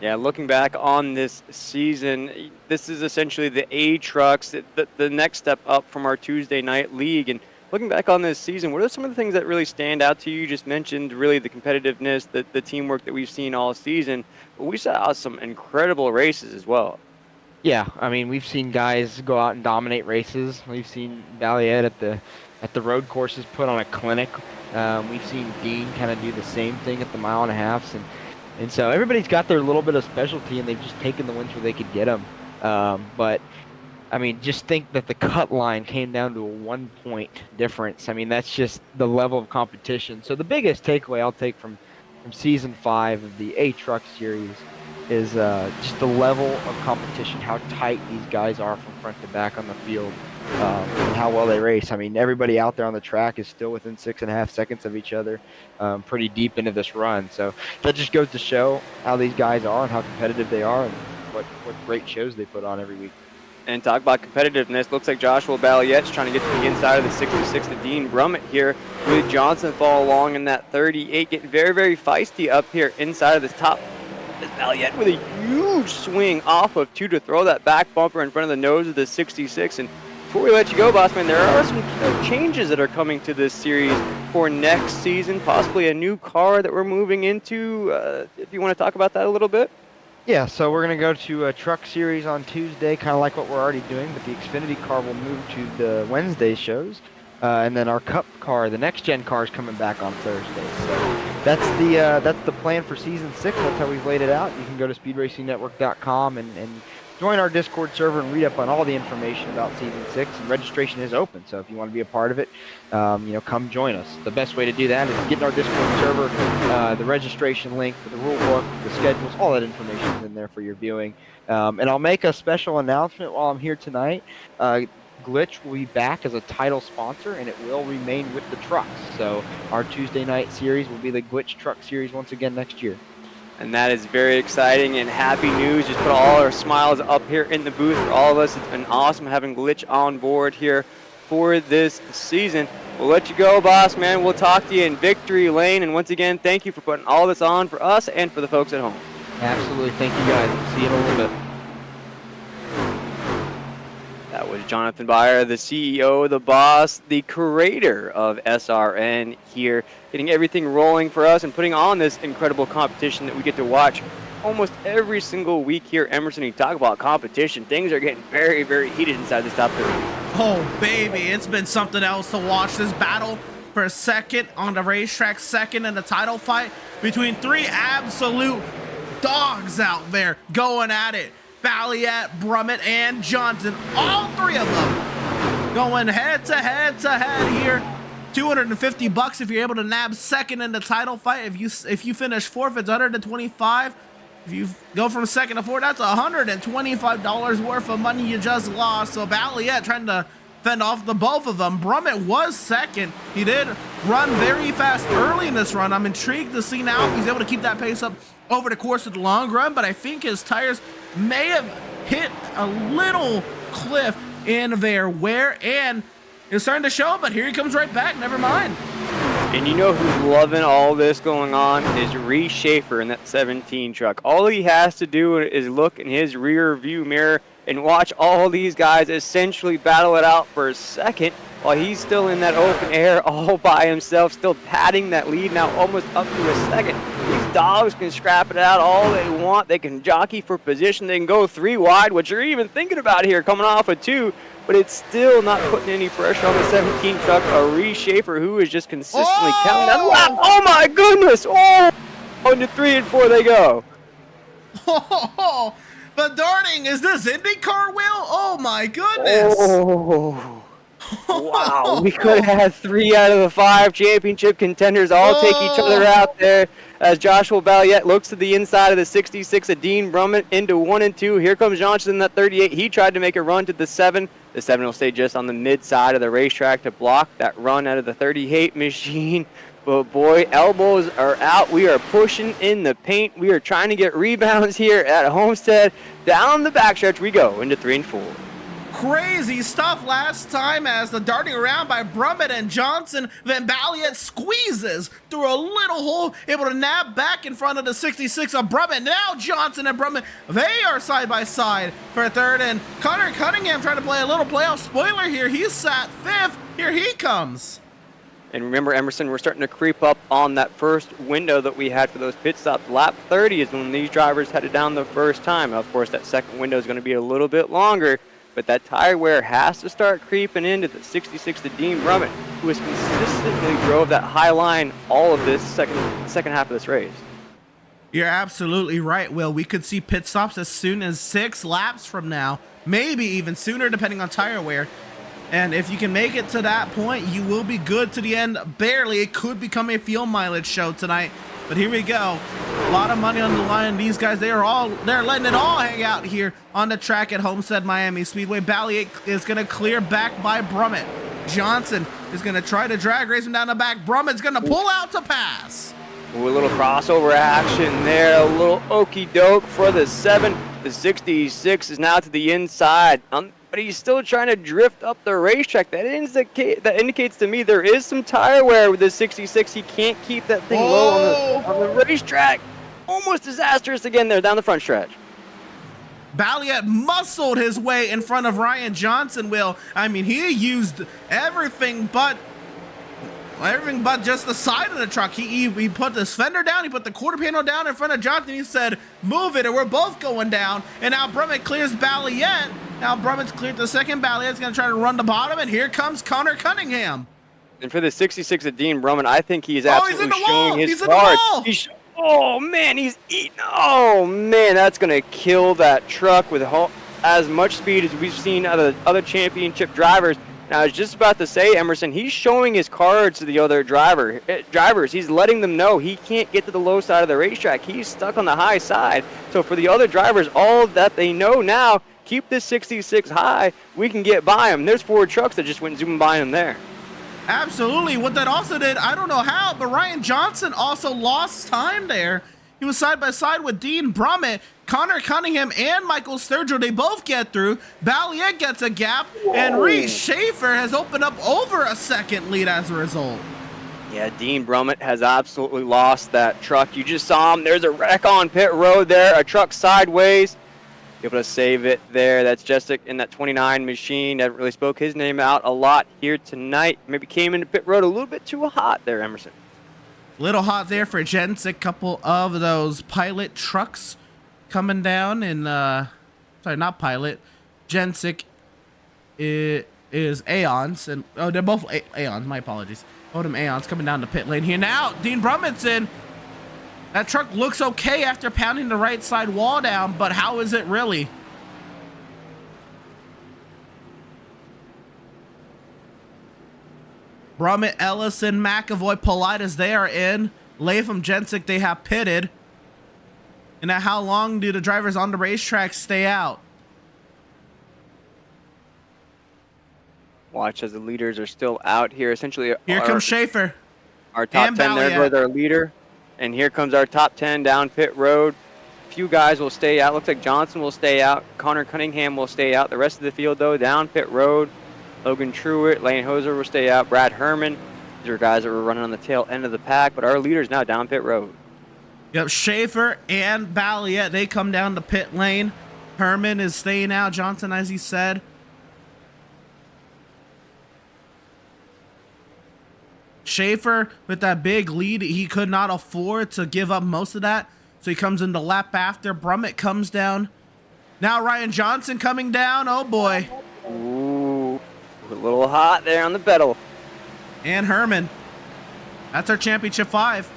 S2: Yeah, looking back on this season, this is essentially the A trucks, the next step up from our Tuesday night league. And looking back on this season, what are some of the things that really stand out to you? You just mentioned really the competitiveness, the teamwork that we've seen all season. But we saw some incredible races as well.
S4: Yeah, I mean, we've seen guys go out and dominate races. We've seen Valiet at the road courses put on a clinic. We've seen Dean kind of do the same thing at the 1.5 miles. And so everybody's got their little bit of specialty, and they've just taken the wins where they could get them. But, I mean, just think that the cut line came down to a 1-point difference. I mean, that's just the level of competition. So the biggest takeaway I'll take from Season 5 of the A Truck Series is just the level of competition, how tight these guys are from front to back on the field, and how well they race. I mean, everybody out there on the track is still within 6.5 seconds of each other, pretty deep into this run. So that just goes to show how these guys are and how competitive they are and what great shows they put on every week.
S2: And talk about competitiveness, looks like Joshua Balliet's trying to get to the inside of the 66 to Dean Brummett here with Johnson fall along in that 38, getting very, very feisty up here inside of this top. Balliet with a huge swing off of 2 to throw that back bumper in front of the nose of the 66. And before we let you go, Bossman, there are some changes that are coming to this series for next season, possibly a new car that we're moving into. If you want to talk about that a little bit.
S4: Yeah, so we're going to go to a truck series on Tuesday, kind of like what we're already doing, but the Xfinity car will move to the Wednesday shows. And then our Cup car, the next-gen car, is coming back on Thursday. So that's the plan for Season 6. That's how we've laid it out. You can go to speedracingnetwork.com and join our Discord server and read up on all the information about Season 6. And registration is open, so if you want to be a part of it, come join us. The best way to do that is get in our Discord server, the registration link, the rule book, the schedules, all that information is in there for your viewing. And I'll make a special announcement while I'm here tonight. Glytch will be back as a title sponsor, and it will remain with the trucks. So our Tuesday night series will be the Glytch Truck Series once again next year.
S2: And that is very exciting and happy news. Just put all our smiles up here in the booth for all of us. It's been awesome having Glytch on board here for this season. We'll let you go, boss man. We'll talk to you in victory lane. And once again, thank you for putting all this on for us and for the folks at home.
S4: Absolutely. Thank you, guys. See you in a little bit.
S2: That was Jonathan Beyer, the CEO, the boss, the creator of SRN here, getting everything rolling for us and putting on this incredible competition that we get to watch almost every single week here. Emerson, you talk about competition. Things are getting very, very heated inside this top 30.
S1: Oh, baby, it's been something else to watch. This battle for second on the racetrack, second in the title fight between three absolute dogs out there going at it. Balliet, Brummett, and Johnson, all three of them going head to head here. $250 if you're able to nab second in the title fight. If you finish fourth, it's $125. If you go from second to fourth, that's $125 worth of money you just lost. So Balliet trying to fend off the both of them. Brummett was second. He did run very fast early in this run. I'm intrigued to see now if he's able to keep that pace up over the course of the long run, but I think his tires may have hit a little cliff in their wear, and it's starting to show, but here he comes right back. Never mind.
S2: And you know who's loving all this going on is Reese Schaefer in that 17 truck. All he has to do is look in his rear view mirror and watch all these guys essentially battle it out for a second while he's still in that open air all by himself, still padding that lead now almost up to a second. These dogs can scrap it out all they want. They can jockey for position. They can go 3 wide, which you're even thinking about here coming off of 2. But it's still not putting any pressure on the 17 truck. A Reese Schaefer who is just consistently counting that lap. Oh my goodness! Oh, on to 3 and 4 they go.
S1: Oh, the darting, is this IndyCar, Will? Oh my goodness!
S2: Oh, wow! We could have had 3 out of the 5 championship contenders all take each other out there. As Joshua Balliet looks to the inside of the 66 of Dean Brummett into 1 and 2. Here comes Johnson in that 38. He tried to make a run to the 7. The 7 will stay just on the mid side of the racetrack to block that run out of the 38 machine. But boy, elbows are out. We are pushing in the paint. We are trying to get rebounds here at Homestead. Down the backstretch we go into 3 and 4.
S1: Crazy stuff last time as the darting around by Brummett and Johnson, then Balliet squeezes through a little hole, able to nab back in front of the 66 of Brummett. Now Johnson and Brummett, they are side by side for third, and Connor Cunningham trying to play a little playoff spoiler here. He's sat fifth. Here he comes.
S2: And remember, Emerson, we're starting to creep up on that first window that we had for those pit stops. Lap 30 is when these drivers headed down the first time. Of course, that second window is going to be a little bit longer. But that tire wear has to start creeping into the 66 to Dean Brummett, who has consistently drove that high line all of this second half of this race.
S1: You're absolutely right, Will. We could see pit stops as soon as 6 laps from now, maybe even sooner depending on tire wear. And if you can make it to that point, you will be good to the end. Barely. It could become a fuel mileage show tonight. But here we go. A lot of money on the line. These guys, they're letting it all hang out here on the track at Homestead-Miami Speedway. Balliet is going to clear back by Brummett. Johnson is going to try to drag race him down the back. Brummett's going to pull out to pass.
S2: Ooh, a little crossover action there. A little okey doke for the 7. The 66 is now to the inside. But he's still trying to drift up the racetrack. That indicates to me there is some tire wear with the 66. He can't keep that thing low on the racetrack. Almost disastrous again there down the front stretch.
S1: Balliet muscled his way in front of Ryan Johnson, Will. I mean, he used everything but just the side of the truck. He put the fender down, he put the quarter panel down in front of Johnson. He said, move it, or we're both going down. And now Brummett clears Balliet. Now Brummett's cleared the second. Balliet's going to try to run the bottom, and here comes Connor Cunningham.
S2: And for the 66 of Dean Brummett, I think he's absolutely showing his
S1: He's
S2: card.
S1: in the wall.
S2: Oh, man, he's eating. Oh, man, that's going to kill that truck with as much speed as we've seen out of the other championship drivers. Now, I was just about to say, Emerson, he's showing his cards to the other drivers. He's letting them know he can't get to the low side of the racetrack. He's stuck on the high side. So for the other drivers, all that they know now, keep this 66 high, we can get by him. There's 4 trucks that just went zooming by him there.
S1: Absolutely. What that also did, I don't know how, but Ryan Johnson also lost time there. He was side by side with Dean Brummett. Connor Cunningham and Michael Sturgill, they both get through. Balliet gets a gap, and Reese Schaefer has opened up over a second lead as a result.
S2: Yeah, Dean Brummett has absolutely lost that truck. You just saw him. There's a wreck on pit road there. A truck sideways. Able to save it there. That's Jessic in that 29 machine. Haven't really spoke his name out a lot here tonight. Maybe came into pit road a little bit too hot there, Emerson.
S1: Little hot there for Jensic. Couple of those pilot trucks coming down. And, sorry, not pilot. Jensic is Aeons. And, oh, they're both Aeons. My apologies. Odom Aeons coming down the pit lane here. Now, Dean Brummett's in. That truck looks okay after pounding the right side wall down, but how is it really? Brummett, Ellison, McAvoy, Politis, they are in. Latham, Jensic, they have pitted. And now how long do the drivers on the racetrack stay out?
S2: Watch as the leaders are still out here. Essentially,
S1: Here comes Schaefer.
S2: Our top 10 there goes our leader. And here comes our top 10 down pit road. A few guys will stay out. Looks like Johnson will stay out. Connor Cunningham will stay out. The rest of the field, though, down pit road. Logan Truitt, Lane Hoser will stay out. Brad Herman. These are guys that were running on the tail end of the pack. But our leader's now down pit road.
S1: Yep, Schaefer and Balliet, they come down the pit lane. Herman is staying out. Johnson, as he said. Schaefer, with that big lead, he could not afford to give up most of that. So he comes in the lap after. Brummett comes down. Now Ryan Johnson coming down. Oh, boy.
S2: Ooh, a little hot there on the pedal.
S1: And Herman. That's our championship 5.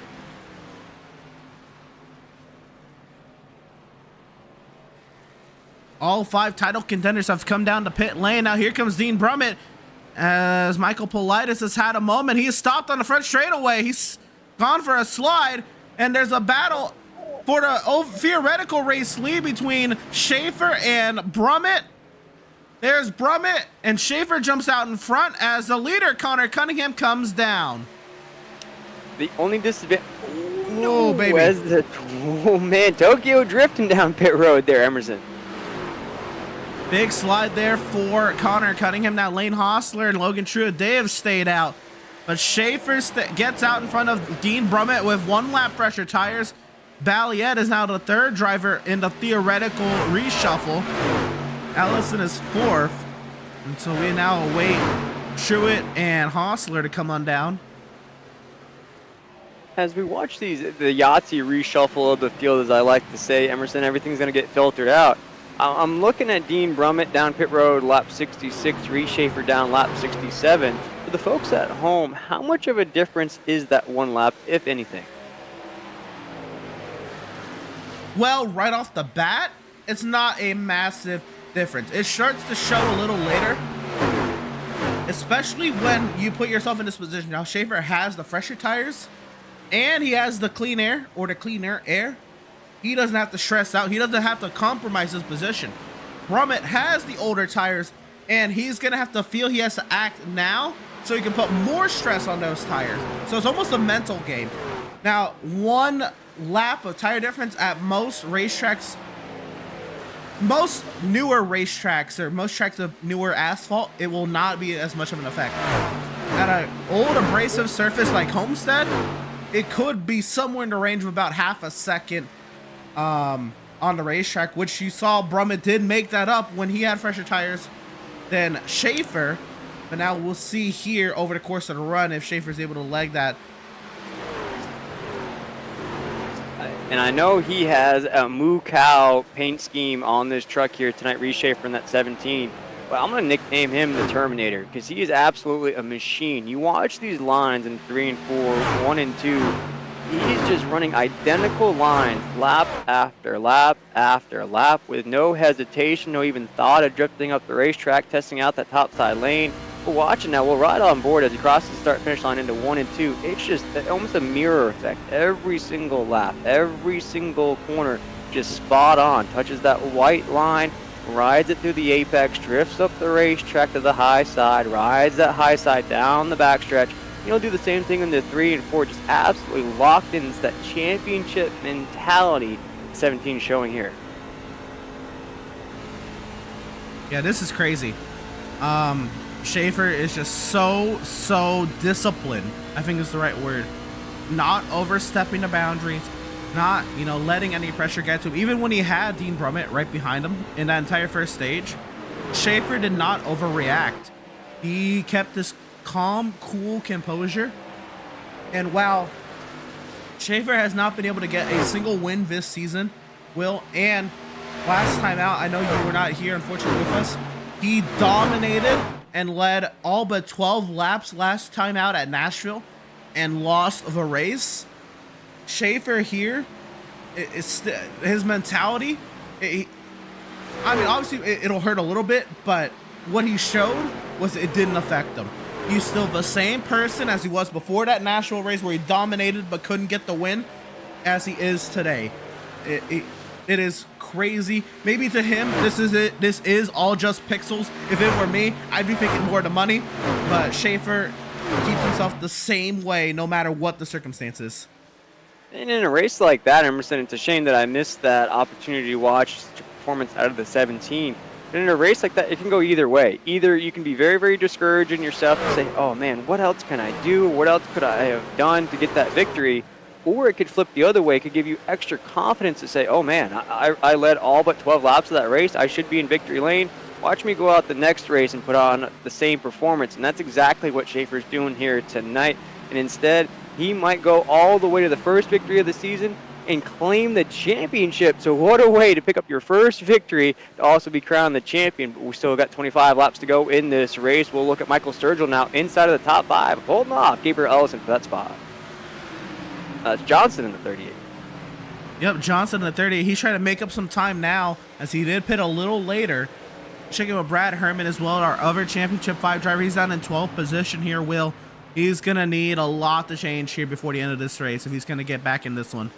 S1: All 5 title contenders have come down to pit lane. Now here comes Dean Brummett. As Michael Politis has had a moment. He is stopped on the front straightaway. He's gone for a slide. And there's a battle for the theoretical race lead between Schaefer and Brummett. There's Brummett, and Schaefer jumps out in front as the leader, Connor Cunningham, comes down.
S2: The only disadvantage...
S1: Oh, baby.
S2: Oh, man. Tokyo drifting down pit road there, Emerson.
S1: Big slide there for Connor Cunningham. Now Lane Hostler and Logan Truitt, they have stayed out. But Schaefer gets out in front of Dean Brummett with 1 lap fresher tires. Balliet is now the 3rd driver in the theoretical reshuffle. Ellison is 4th. And so we now await Truitt and Hostler to come on down.
S2: As we watch the Yahtzee reshuffle of the field, as I like to say, Emerson, everything's going to get filtered out. I'm looking at Dean Brummett down pit road, lap 66, Reese Schaefer down lap 67. For the folks at home, how much of a difference is that 1 lap, if anything?
S1: Well, right off the bat, it's not a massive difference. It starts to show a little later, especially when you put yourself in this position. Now, Schaefer has the fresher tires, and he has the clean air, or the cleaner air. He doesn't have to stress out. He doesn't have to compromise his position. Brummett has the older tires, and he's going to have to feel he has to act now so he can put more stress on those tires. So it's almost a mental game. Now, 1 lap of tire difference at most racetracks, most newer racetracks, or most tracks of newer asphalt, it will not be as much of an effect. At an old abrasive surface like Homestead, it could be somewhere in the range of about half a second on the racetrack, which you saw Brummett did make that up when he had fresher tires than Schaefer. But now we'll see here over the course of the run if Schaefer's able to leg that.
S2: And I know he has a Moo Cow paint scheme on this truck here tonight, Reese Schaefer in that 17. But I'm going to nickname him the Terminator because he is absolutely a machine. You watch these lines in 3 and 4, 1 and 2. He's just running identical lines lap after lap after lap with no hesitation, no even thought of drifting up the racetrack, testing out that top side lane. We're watching now. We'll ride on board as he crosses the start-finish line into 1 and 2. It's just almost a mirror effect. Every single lap, every single corner, just spot on. Touches that white line, rides it through the apex, drifts up the racetrack to the high side, rides that high side down the backstretch, He'll do the same thing in the 3 and 4, just absolutely locked in. It's that championship mentality 17 showing here.
S1: Yeah, this is crazy. Schaefer is just so disciplined, I think is the right word. Not overstepping the boundaries, not, you know, letting any pressure get to him. Even when he had Dean Brummett right behind him in that entire first stage, Schaefer did not overreact. He kept this calm, cool composure. And while Schaefer has not been able to get a single win this season, Will, and last time out, I know you were not here, unfortunately, with us, he dominated and led all but 12 laps last time out at Nashville and lost the race. Schaefer here, his mentality, I mean, obviously it'll hurt a little bit, but what he showed was it didn't affect him. He's still the same person as he was before that Nashville race where he dominated but couldn't get the win as he is today. It is crazy. Maybe to him, this is all just pixels. If it were me, I'd be thinking more of the money, but Schaefer keeps himself the same way no matter what the circumstances.
S2: And in a race like that, Emerson, it's a shame that I missed that opportunity to watch such a performance out of the 17. But in a race like that, it can go either way. Either you can be very, very discouraged in yourself and say, oh man, what else can I do? What else could I have done to get that victory? Or it could flip the other way. It could give you extra confidence to say, oh man, I led all but 12 laps of that race. I should be in victory lane. Watch me go out the next race and put on the same performance. And that's exactly what Schaefer's doing here tonight. And instead, he might go all the way to the first victory of the season and claim the championship. So what a way to pick up your first victory to also be crowned the champion. But we still got 25 laps to go in this race. We'll look at Michael Sturgill now inside of the top 5, holding off Gabriel Ellison for that spot. It's Johnson in the 38.
S1: Yep, Johnson in the 38. He's trying to make up some time now as he did pit a little later. Checking with Brad Herman as well, our other Championship 5 driver. He's down in 12th position here, Will. He's going to need a lot to change here before the end of this race if he's going to get back in this one.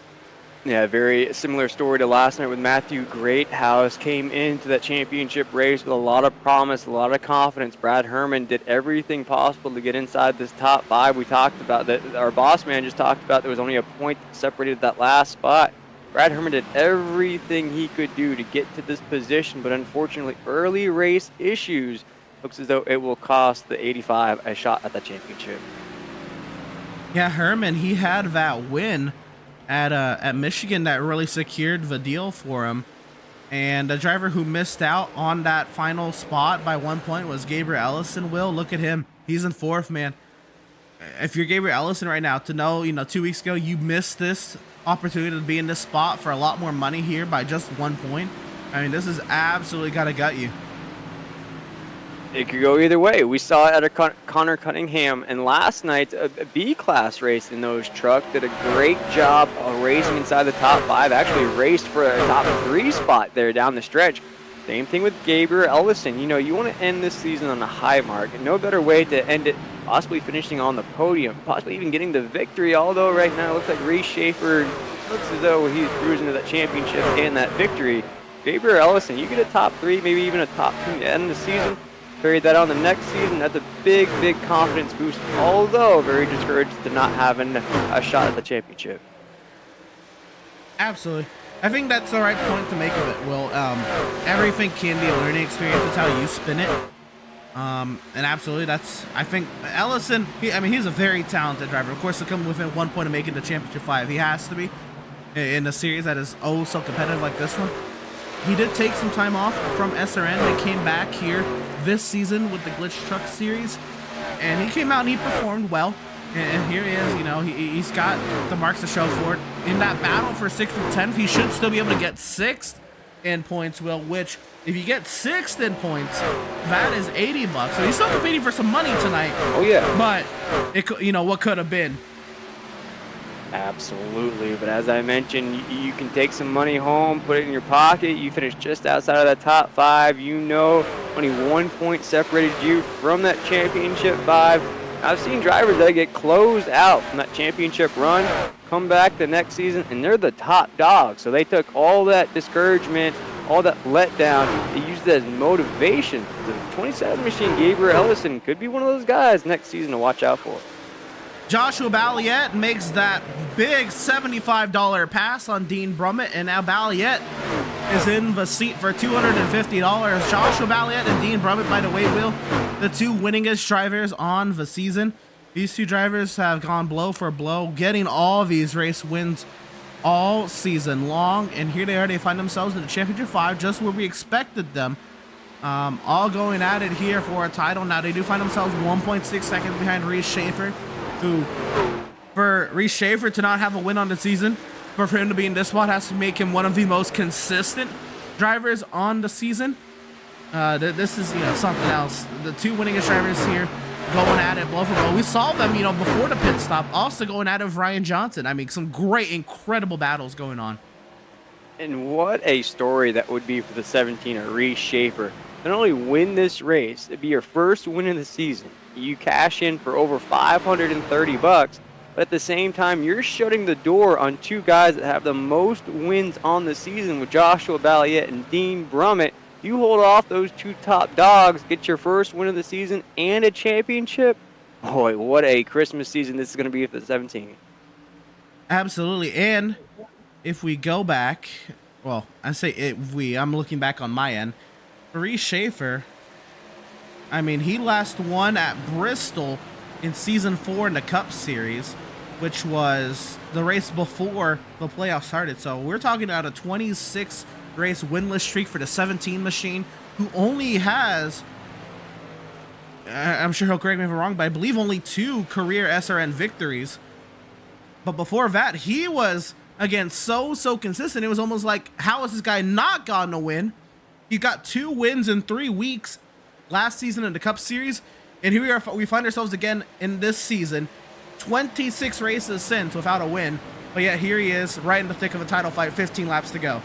S2: Yeah, very similar story to last night with Matthew Greathouse. Came into that championship race with a lot of promise, a lot of confidence. Brad Herman did everything possible to get inside this top 5. We talked about that. Our boss man just talked about there was only a point that separated that last spot. Brad Herman did everything he could do to get to this position, but unfortunately, early race issues looks as though it will cost the 85 a shot at the championship.
S1: Yeah, Herman, he had that win at Michigan that really secured the deal for him. And the driver who missed out on that final spot by 1 point was Gabriel Ellison. Will, look at him. He's in 4th, man. If you're Gabriel Ellison right now, to know, 2 weeks ago, you missed this opportunity to be in this spot for a lot more money here by just 1 point. I mean, this is absolutely got to gut you.
S2: It could go either way. We saw it at a Connor Cunningham, and last night's a B-class race in those trucks did a great job of racing inside the top 5. Actually raced for a top 3 spot there down the stretch. Same thing with Gabriel Ellison. You want to end this season on a high mark, and no better way to end it, possibly finishing on the podium, possibly even getting the victory. Although right now it looks like Reese Schaefer looks as though he's cruising to that championship and that victory. Gabriel Ellison, you get a top 3, maybe even a top 2 at the end of the season. Carry that on the next season. That's a big, big confidence boost, although very discouraged to not having a shot at the championship.
S1: Absolutely. I think that's the right point to make of it, Will. Everything can be a learning experience. That's how you spin it. And absolutely, I think Ellison, he's a very talented driver. Of course, to come within 1 point of making the Championship 5, he has to be in a series that is oh so competitive like this one. He did take some time off from SRN. They came back here this season with the Glytch Truck Series, and he came out and he performed well. And here he is, he's got the marks to show for it. In that battle for 6th and 10th, he should still be able to get 6th in points, Will, which, if you get 6th in points, that is $80. So he's still competing for some money tonight.
S2: Oh, yeah.
S1: But, what could have been.
S2: Absolutely, but as I mentioned, you can take some money home, put it in your pocket. You finish just outside of that top 5. Only 1 point separated you from that championship 5. I've seen drivers that get closed out from that championship run, come back the next season, and they're the top dog. So they took all that discouragement, all that letdown, they used it as motivation. The 27 machine Gabriel Ellison could be one of those guys next season to watch out for.
S1: Joshua Balliet makes that big $75 pass on Dean Brummett, and now Balliet is in the seat for $250. Joshua Balliet and Dean Brummett, by the way, Will, the two winningest drivers on the season. These two drivers have gone blow for blow, getting all these race wins all season long, and here they are. They find themselves in the Championship 5, just where we expected them. All going at it here for a title. Now they do find themselves 1.6 seconds behind Reese Schaefer, who, for Reese Schaefer to not have a win on the season, but for him to be in this spot has to make him one of the most consistent drivers on the season. This is, something else. The two winningest drivers here going at it blow for blow. We saw them, before the pit stop, also going at it with Ryan Johnson. I mean, some great, incredible battles going on.
S2: And what a story that would be for the 17er, Reese Schaefer. Not only win this race, it'd be your first win of the season. You cash in for over $530, but at the same time, you're shutting the door on two guys that have the most wins on the season with Joshua Balliet and Dean Brummett. You hold off those two top dogs, get your first win of the season and a championship. Boy, what a Christmas season this is going to be for the 17.
S1: Absolutely. And if we go back, well, I'm looking back on my end. Reese Schaefer, I mean, he last won at Bristol in season 4 in the Cup Series, which was the race before the playoffs started. So we're talking about a 26 race winless streak for the 17 machine, who only has, I'm sure he'll correct me if I'm wrong, but I believe only 2 career SRN victories. But before that, he was, again, so consistent. It was almost like, how has this guy not gotten a win? He got 2 wins in 3 weeks last season in the Cup Series, and here we find ourselves again in this season, 26 races since without a win, but yet here he is right in the thick of a title fight, 15 laps to go.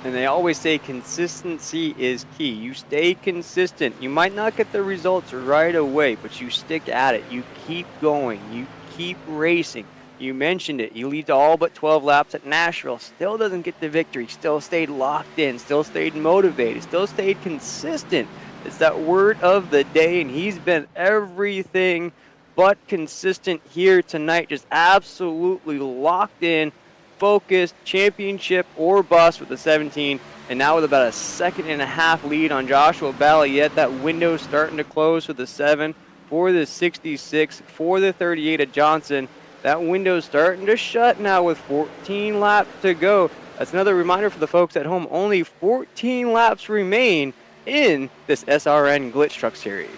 S2: And they always say consistency is key. You stay consistent. You might not get the results right away, but you stick at it. You keep going. You keep racing. You mentioned it. He leads all but 12 laps at Nashville. Still doesn't get the victory. Still stayed locked in. Still stayed motivated. Still stayed consistent. It's that word of the day, and he's been everything but consistent here tonight. Just absolutely locked in, focused, championship or bust with the 17. And now with about a 1.5-second lead on Joshua Balliet, that window's starting to close for the 7, for the 66, for the 38 of Johnson. That window's starting to shut now with 14 laps to go. That's another reminder for the folks at home. Only 14 laps remain in this SRN Glytch Truck Series.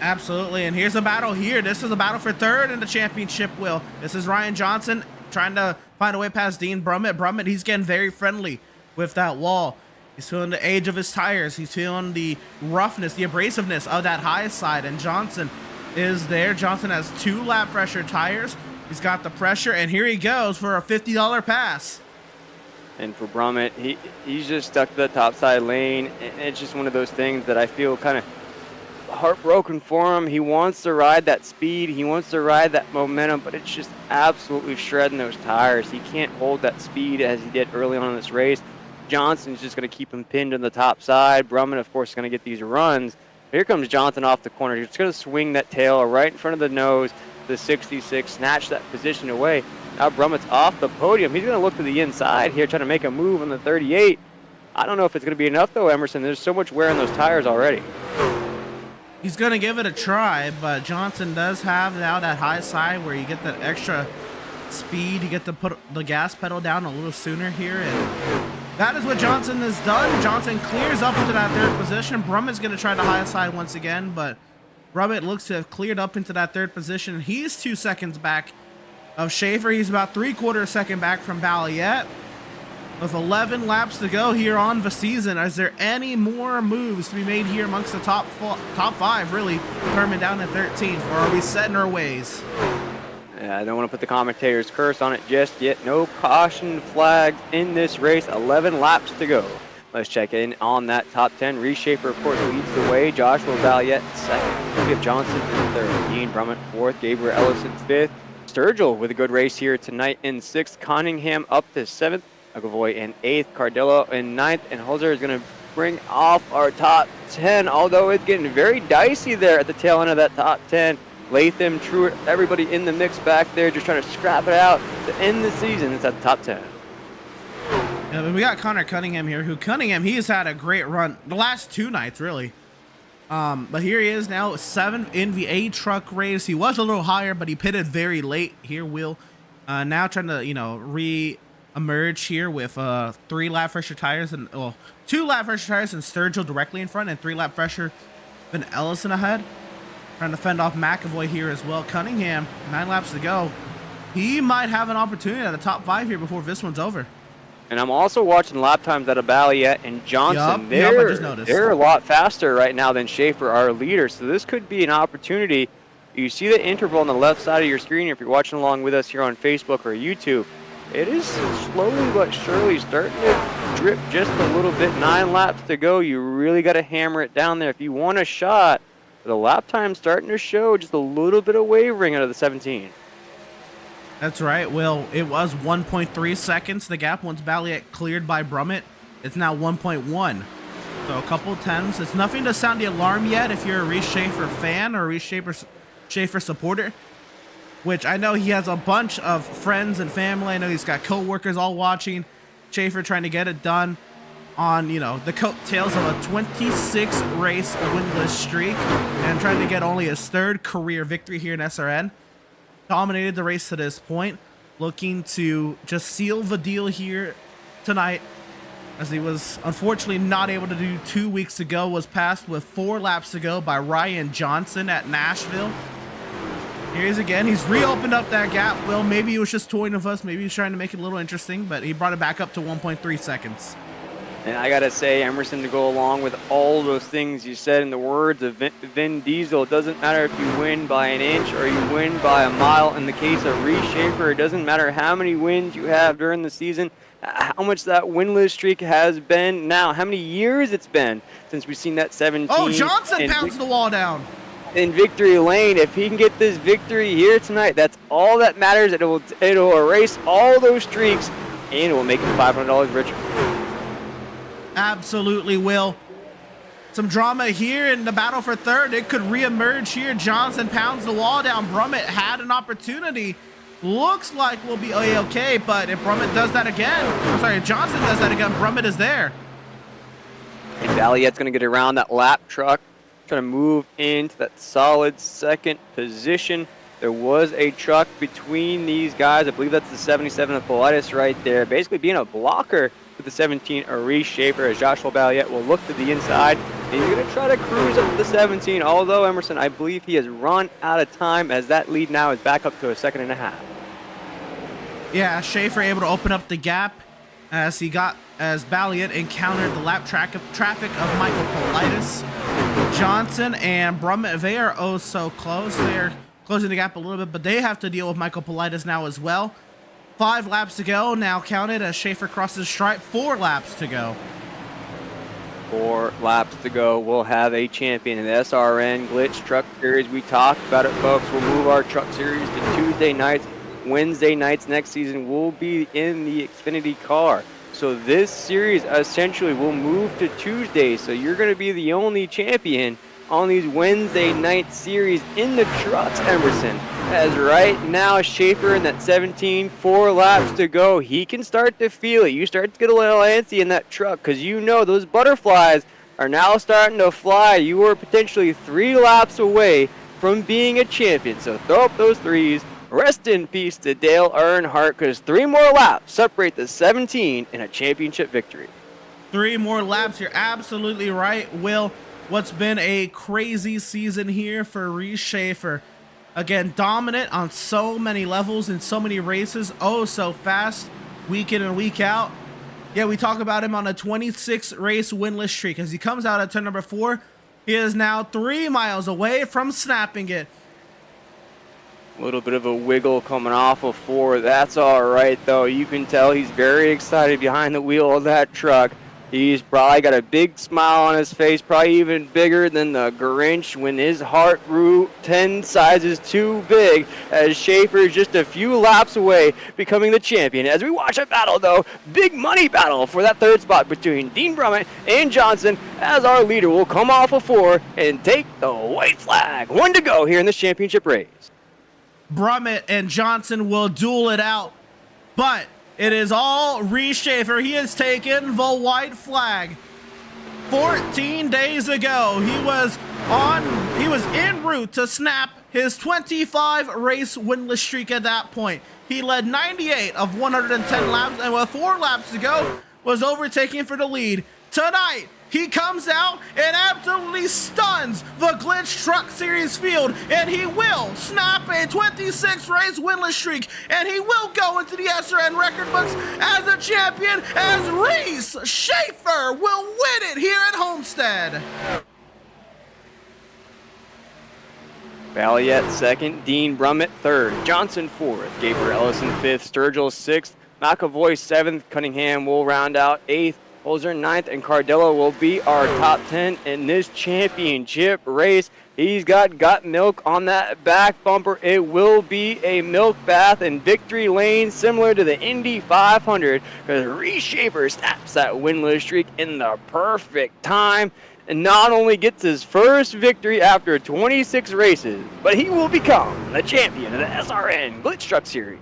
S1: Absolutely, and here's a battle here. This is a battle for third in the championship, Will. This is Ryan Johnson trying to find a way past Dean Brummett. Brummett, he's getting very friendly with that wall. He's feeling the age of his tires. He's feeling the roughness, the abrasiveness of that high side, and Johnson is there. Johnson has 2 lap pressure tires. He's got the pressure, and here he goes for a $50 pass.
S2: And for Brummett, he's just stuck to the top side lane. And it's just one of those things that I feel kind of heartbroken for him. He wants to ride that speed. He wants to ride that momentum, but it's just absolutely shredding those tires. He can't hold that speed as he did early on in this race. Johnson's just going to keep him pinned on the top side. Brummett, of course, is going to get these runs. Here comes Johnson off the corner. He's going to swing that tail right in front of the nose. The 66, snatch that position away. Now Brummett's off the podium. He's going to look to the inside here, trying to make a move on the 38. I don't know if it's going to be enough, though, Emerson. There's so much wear on those tires already.
S1: He's going to give it a try, but Johnson does have now that high side where you get that extra speed. You get to put the gas pedal down a little sooner here, and that is what Johnson has done. Johnson clears up into that 3rd position. Brummett's going to try the high side once again, but Brummett looks to have cleared up into that 3rd position. He's 2 seconds back of Schaefer. He's about 3/4 second back from Balliet. With 11 laps to go here on the season, is there any more moves to be made here amongst the top 5, really, determined down at 13, or are we set in our ways?
S2: Yeah, I don't want to put the commentator's curse on it just yet. No caution flags in this race. 11 laps to go. Let's check in on that top 10. Reese Schaefer, of course, leads the way. Joshua Balliet 2nd. We have Johnson in 3rd. Dean Brummett 4th. Gabriel Ellison 5th. Sturgill with a good race here tonight in 6th. Cunningham up to 7th. Agavoy in 8th. Cardillo in 9th. And Holzer is going to bring off our top 10, although it's getting very dicey there at the tail end of that top 10. Latham, Truett, everybody in the mix back there just trying to scrap it out to end the season. It's at the top 10.
S1: Yeah, but we got Connor Cunningham here, he has had a great run the last 2 nights, really. But here he is now, 7th in the A truck race. He was a little higher, but he pitted very late here, Will. Now trying to, re-emerge here with 3 lap fresher tires and 2 lap fresher tires and Sturgill directly in front and 3 lap fresher than Ellison ahead. Trying to fend off McAvoy here as well. Cunningham, 9 laps to go. He might have an opportunity at the top 5 here before this one's over.
S2: And I'm also watching lap times out of Balliet and Johnson.
S1: I just noticed.
S2: They're a lot faster right now than Schaefer, our leader. So this could be an opportunity. You see the interval on the left side of your screen if you're watching along with us here on Facebook or YouTube. It is slowly but surely starting to drip just a little bit. 9 laps to go. You really got to hammer it down there if you want a shot. The lap time starting to show just a little bit of wavering out of the 17.
S1: That's right, Will. It was 1.3 seconds. The gap once Balliet cleared by Brummett. It's now 1.1. So a couple tenths. It's nothing to sound the alarm yet if you're a Reese Schaefer fan or a Reese Schaefer supporter. Which I know he has a bunch of friends and family. I know he's got co-workers all watching. Schaefer trying to get it done on, the coattails of a 26 race winless streak and trying to get only his 3rd career victory here in SRN. Dominated the race to this point, looking to just seal the deal here tonight, as he was unfortunately not able to do 2 weeks ago. Was passed with 4 laps to go by Ryan Johnson at Nashville. Here he is again. He's reopened up that gap. Well, maybe he was just toying with us. Maybe he was trying to make it a little interesting, but he brought it back up to 1.3 seconds.
S2: And I got to say, Emerson, to go along with all those things you said in the words of Vin Diesel, it doesn't matter if you win by an inch or you win by a mile. In the case of Reese Schaefer, it doesn't matter how many wins you have during the season, how much that winless streak has been now, how many years it's been since we've seen that 17.
S1: Oh, Johnson pounds the wall down.
S2: In victory lane, if he can get this victory here tonight, that's all that matters. It'll erase all those streaks and it will make him $500 richer.
S1: Absolutely will. Some drama here in the battle for 3rd. It could reemerge here. Johnson pounds the wall down. Brummett had an opportunity. Looks like we'll be okay, but if Brummett does that again, if Johnson does that again, Brummett is there.
S2: And Balliet's going to get around that lap truck, trying to move into that solid 2nd position. There was a truck between these guys. I believe that's the 77 of Politis right there, basically being a blocker with the 17, Reese Schaefer, as Joshua Balliet will look to the inside. And he's going to try to cruise up the 17, although Emerson, I believe he has run out of time as that lead now is back up to a 2.5 seconds.
S1: Yeah, Schaefer able to open up the gap as Balliet encountered the lap traffic of Michael Politis. Johnson and Brummett, they are oh so close. They're closing the gap a little bit, but they have to deal with Michael Politis now as well. 5 laps to go, now counted as Schaefer crosses stripe. 4 laps to go.
S2: 4 laps to go. We'll have a champion in the SRN Glytch Truck Series. We talked about it, folks. We'll move our truck series to Tuesday nights. Wednesday nights next season will be in the Xfinity car. So this series essentially will move to Tuesday. So you're going to be the only champion on these Wednesday night series in the trucks, Emerson. As right now, Schaefer in that 17, 4 laps to go. He can start to feel it. You start to get a little antsy in that truck because you know those butterflies are now starting to fly. You are potentially 3 laps away from being a champion. So throw up those 3s. Rest in peace to Dale Earnhardt because 3 more laps separate the 17 in a championship victory.
S1: 3 more laps. You're absolutely right, Will. What's been a crazy season here for Reese Schaefer. Again, dominant on so many levels in so many races. Oh, so fast, week in and week out. Yeah, we talk about him on a 26 race winless streak. As he comes out at turn number 4, he is now 3 miles away from snapping it.
S2: A little bit of a wiggle coming off of 4. That's all right, though. You can tell he's very excited behind the wheel of that truck. He's probably got a big smile on his face, probably even bigger than the Grinch when his heart grew 10 sizes too big, as Schaefer is just a few laps away becoming the champion. As we watch a battle, though, big money battle for that third spot between Dean Brummett and Johnson, as our leader will come off of 4 and take the white flag. 1 to go here in this championship race.
S1: Brummett and Johnson will duel it out, but it is all Reese Schaefer. He has taken the white flag. 14 days ago, he was en route to snap his 25 race winless streak at that point. He led 98 of 110 laps, and with 4 laps to go, was overtaking for the lead. Tonight, he comes out and absolutely stuns the Glytch Truck Series field, and he will snap a 26 race winless streak, and he will go into the SRN record books as a champion, as Reese Schaefer will win it here at Homestead.
S2: Valiette second, Dean Brummett third, Johnson fourth, Gabriel Ellison fifth, Sturgill sixth, McAvoy seventh, Cunningham will round out eighth, Holzer ninth, and Cardillo will be our top 10 in this championship race. He's got milk on that back bumper. It will be a milk bath in victory lane, similar to the Indy 500, because Reese Schaefer snaps that winless streak in the perfect time and not only gets his first victory after 26 races, but he will become the champion of the SRN Glytch Truck Series.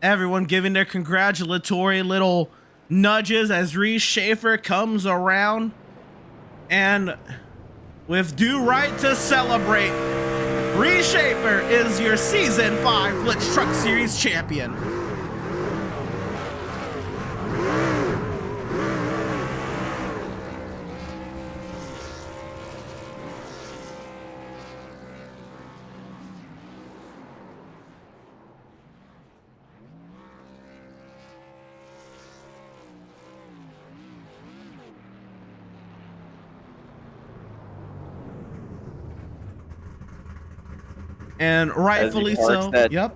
S1: Everyone giving their congratulatory little nudges as Reese Schaefer comes around, and with due right to celebrate, Reese Schaefer is your Season 5 Glytch Truck Series champion. And rightfully so. Yep.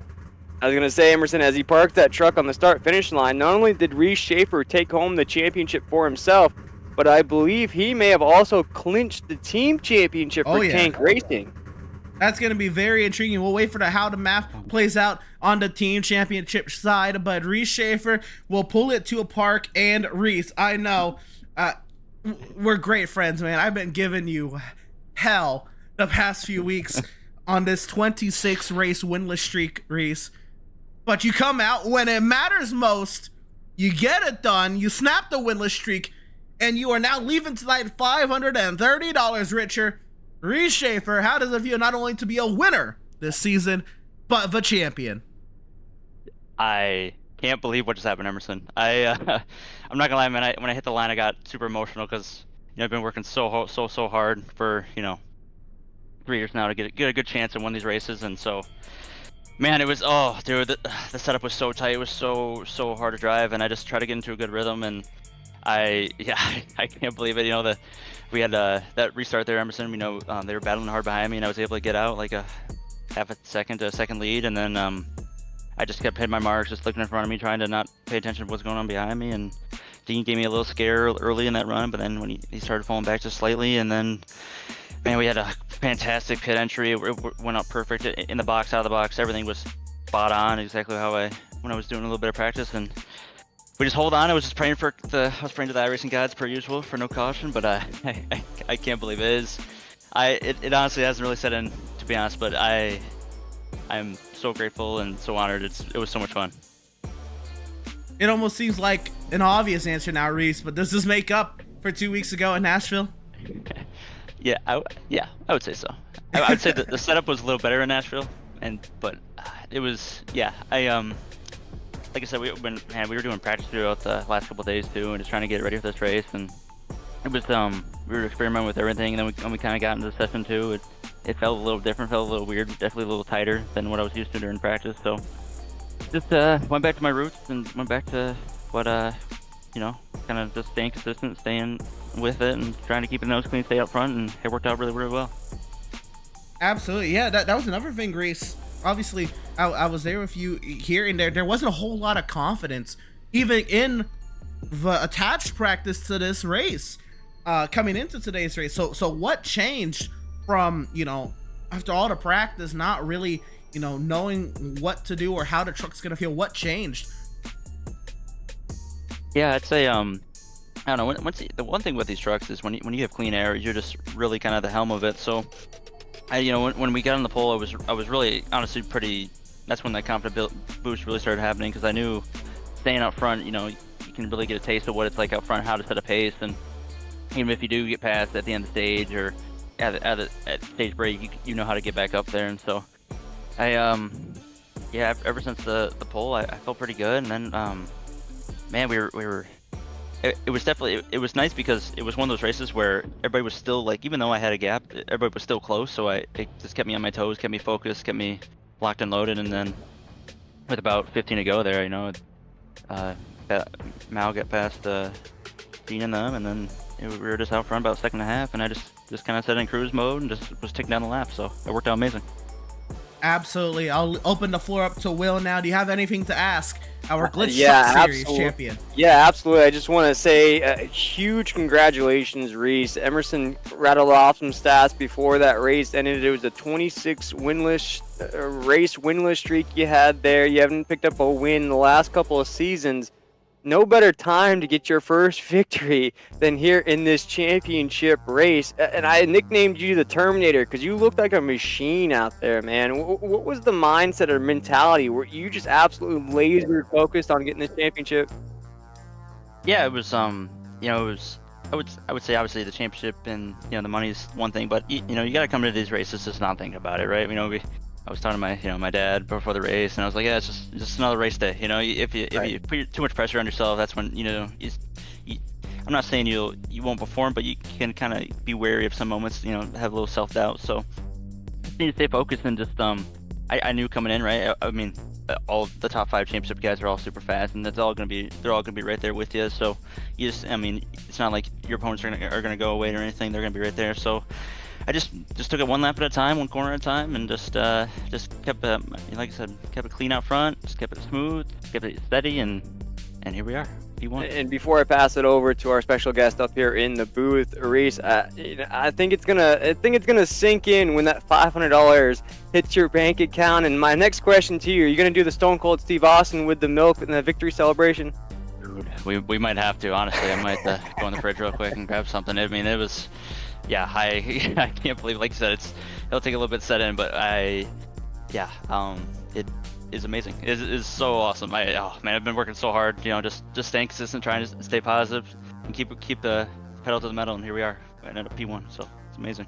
S2: I was going to say, Emerson, as he parked that truck on the start-finish line, not only did Reese Schaefer take home the championship for himself, but I believe he may have also clinched the team championship for Tank Racing.
S1: That's going to be very intriguing. We'll wait for how the math plays out on the team championship side, but Reese Schaefer will pull it to a park, and Reese, I know, we're great friends, man. I've been giving you hell the past few weeks on this 26 race winless streak, Reese. But you come out when it matters most, you get it done, you snap the winless streak, and you are now leaving tonight $530 richer. Reese Schaefer, how does it feel not only to be a winner this season, but the champion?
S3: I can't believe what just happened, Emerson. I'm not gonna lie, man. When I hit the line, I got super emotional because I've been working so hard for 3 years now to get a good chance to win these races, and so, man, it was the setup was so tight. It was so hard to drive, and I just tried to get into a good rhythm, and I can't believe it. We had that restart there, Emerson. They were battling hard behind me, and I was able to get out like a half a second to a second lead, and then I just kept hitting my marks, just looking in front of me, trying to not pay attention to what's going on behind me. And Dean gave me a little scare early in that run, but then when he started falling back just slightly, and then, man, we had a fantastic pit entry. It went out perfect in the box, out of the box. Everything was spot on, exactly when I was doing a little bit of practice, and we just hold on. I was praying to the iRacing gods per usual for no caution, but I can't believe it is. It honestly hasn't really set in, to be honest, but I'm so grateful and so honored. It was so much fun.
S1: It almost seems like an obvious answer now, Reese, but does this make up for 2 weeks ago in Nashville?
S3: Yeah, I would say so. I would say that the setup was a little better in Nashville, but it was, like I said, we were doing practice throughout the last couple of days too, and just trying to get ready for this race, and it was we were experimenting with everything, and then when we kind of got into the session too, it felt a little different, felt a little weird, definitely a little tighter than what I was used to during practice. So just went back to my roots and went back to what kind of just staying consistent, staying with it, and trying to keep the nose clean, stay up front, and it worked out really, really well.
S1: Absolutely, yeah. That was another thing, Grace. Obviously, I was there with you here, and there wasn't a whole lot of confidence, even in attached practice to this race, coming into today's race. So what changed from, you know, after all the practice, not really, you know, knowing what to do or how the truck's gonna feel? What changed?
S3: Yeah, I'd say I don't know. The one thing with these trucks is when you have clean air, you're just really kind of the helm of it. So, when we got on the pole, I was really honestly pretty. That's when that confidence boost really started happening, because I knew staying up front, you know, you can really get a taste of what it's like up front, how to set a pace, and even if you do get past at the end of the stage or at stage break, you know how to get back up there. And so, yeah, ever since the pole, I felt pretty good. And then, man, we were. It was definitely, it was nice because it was one of those races where everybody was still like, even though I had a gap, everybody was still close. So it just kept me on my toes, kept me focused, kept me locked and loaded. And then with about 15 to go there, you know, Mal got past Dean and them, and then we were just out front about second and a half, and I just kind of set in cruise mode and just was ticking down the lap. So it worked out amazing.
S1: Absolutely. I'll open the floor up to Will now. Do you have anything to ask our Glytch
S2: Yeah,
S1: Truck Series
S2: absolutely.
S1: champion?
S2: Yeah, absolutely. I just want to say huge congratulations, Reese. Emerson rattled off some stats before that race ended. It was a 26 winless race winless streak you had there. You haven't picked up a win in the last couple of seasons. No better time to get your first victory than here in this championship race. And I nicknamed you the Terminator because you looked like a machine out there, man. What was the mindset or mentality? Were you just absolutely laser focused on getting this championship?
S3: Yeah, it was you know, it was, I would say obviously the championship and, you know, the money's one thing, but you know, you got to come to these races just not thinking about it, right? You know, I was talking to my dad before the race, and I was like, yeah, it's just another race day. You know, if you put too much pressure on yourself, that's when, you know, I'm not saying you won't perform, but you can kind of be wary of some moments, you know, have a little self-doubt. So just need to stay focused and just I knew coming in, right? I mean, all the top 5 championship guys are all super fast, and they're all gonna be right there with you. So you just, I mean, it's not like your opponents are gonna go away or anything. They're gonna be right there. So I just took it one lap at a time, one corner at a time, and just kept like I said, kept it clean out front, just kept it smooth, kept it steady, and here we are, P1.
S2: And before I pass it over to our special guest up here in the booth, Reese, I think it's gonna sink in when that $500 hits your bank account. And my next question to you: are you gonna do the Stone Cold Steve Austin with the milk and the victory celebration?
S3: Dude, we might have to, honestly. I might go in the fridge real quick and grab something. I mean, it was. Yeah, I can't believe, like you said, it'll take a little bit to set in, but it is amazing. It is so awesome. Oh man, I've been working so hard, you know, just staying consistent, trying to stay positive, and keep the pedal to the metal, and here we are, right at a P1, so it's amazing.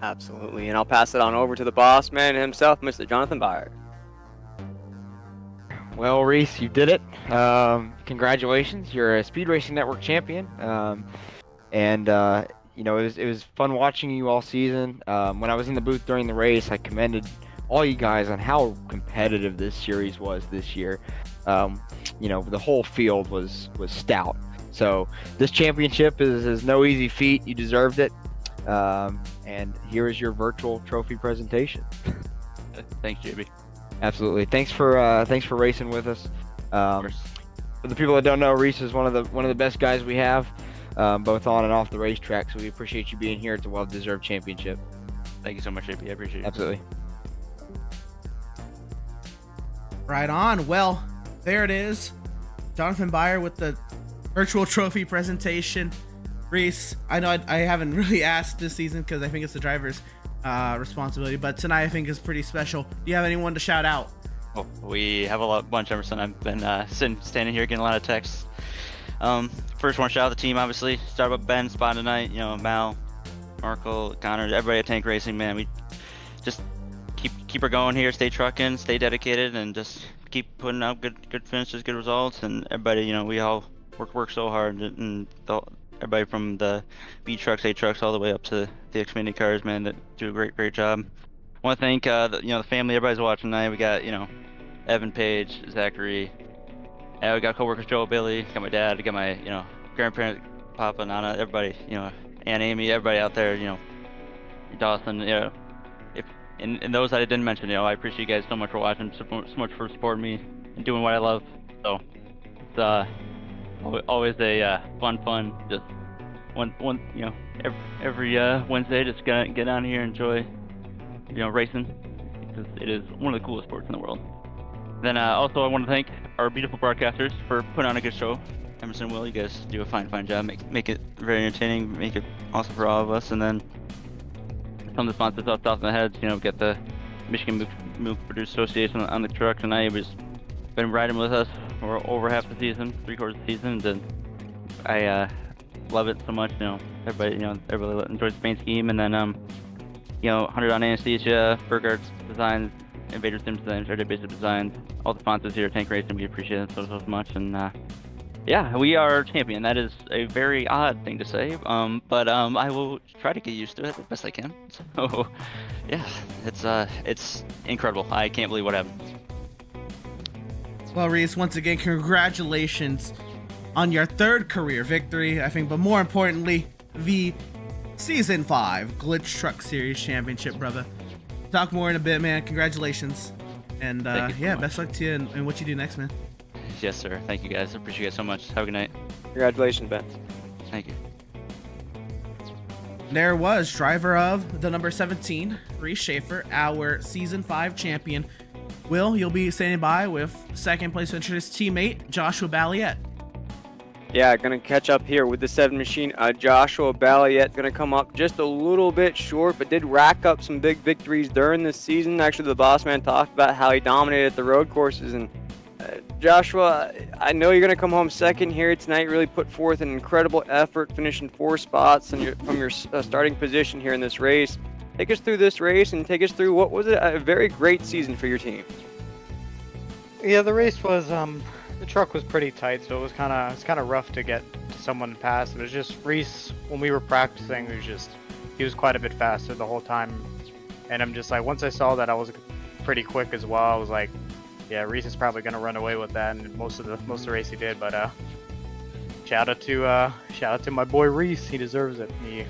S2: Absolutely, and I'll pass it on over to the boss man himself, Mr. Jonathan Byer.
S4: Well, Reese, you did it. Congratulations, you're a Speed Racing Network champion. You know, it was fun watching you all season. When I was in the booth during the race, I commended all you guys on how competitive this series was this year. You know, the whole field was stout. So this championship is no easy feat. You deserved it. And here is your virtual trophy presentation.
S3: Thanks, JB.
S4: Absolutely. Thanks for racing with us. For the people that don't know, Reese is one of the best guys we have. Both on and off the racetrack, so we appreciate you being here. It's a well-deserved championship.
S3: Thank you so much, JP. I appreciate it.
S4: Absolutely.
S1: Right on. Well, there it is. Jonathan Byer with the virtual trophy presentation. Reese, I know I haven't really asked this season because I think it's the driver's responsibility, but tonight I think is pretty special. Do you have anyone to shout out?
S3: Oh, we have a bunch, Emerson. I've been standing here getting a lot of texts. First one, shout out the team, obviously. Start with Ben, Spot tonight, you know, Mal, Markle, Connor, everybody at Tank Racing, man. We just keep her going here, stay trucking, stay dedicated, and just keep putting out good finishes, good results. And everybody, you know, we all work so hard, and everybody from the B trucks, A trucks, all the way up to the Xfinity cars, man, that do a great job. I want to thank the family, everybody's watching tonight. We got, you know, Evan, Paige, Zachary. We got coworkers Joe, Billy, got my dad, got my, you know, grandparent, Papa, Nana, everybody, you know, Aunt Amy, everybody out there, you know, Dawson, you know, and those that I didn't mention, you know, I appreciate you guys so much for watching, so much for supporting me and doing what I love. So it's Always a fun. Just one every Wednesday, just gonna get down here, enjoy racing, because it is one of the coolest sports in the world. Then also I want to thank our beautiful broadcasters for putting on a good show. Emerson and Will, you guys do a fine job. Make it very entertaining, make it awesome for all of us. And then some of the sponsors off the top of my head, get the Michigan Milk Producers Association on the truck tonight. He's been riding with us for over half the season, 3/4 of the season, and I love it so much. Everybody enjoys the paint scheme. And then 100 on Anesthesia, Burgard's Designs, Invader Sim Designs, RJ Basic Designs, all the sponsors here at Tank Racing, we appreciate it so much. And yeah, we are champion. That is a very odd thing to say, but I will try to get used to it the best I can. So yeah, it's incredible. I can't believe what happened.
S1: Well, Reese, once again, congratulations on your 3rd career victory, I think, but more importantly, the Season 5 Glytch Truck Series Championship, brother. Talk more in a bit, man. Congratulations. And yeah, best luck to you in what you do next, man.
S3: Yes, sir. Thank you, guys. I appreciate it so much. Have a good night.
S2: Congratulations, Ben.
S3: Thank you.
S1: There was driver of the number 17, Reese Schaefer, our Season 5 champion. Will, you'll be standing by with 2nd place finisher, his teammate, Joshua Balliet.
S2: Yeah, going to catch up here with the 7 machine. Joshua Balliet going to come up just a little bit short, but did rack up some big victories during this season. Actually, the boss man talked about how he dominated the road courses. And Joshua, I know you're going to come home 2nd here tonight. Really put forth an incredible effort, finishing 4 spots from your starting position here in this race. Take us through this race and take us through what was a very great season for your team.
S5: Yeah, the race was the truck was pretty tight, so it was kind of rough to get someone to pass. It was just Reese, when we were practicing, he was quite a bit faster the whole time, and I'm just like, once I saw that I was pretty quick as well, I was like, yeah, Reese is probably gonna run away with that, and most of the race he did. But shout out to my boy Reese, he deserves it. He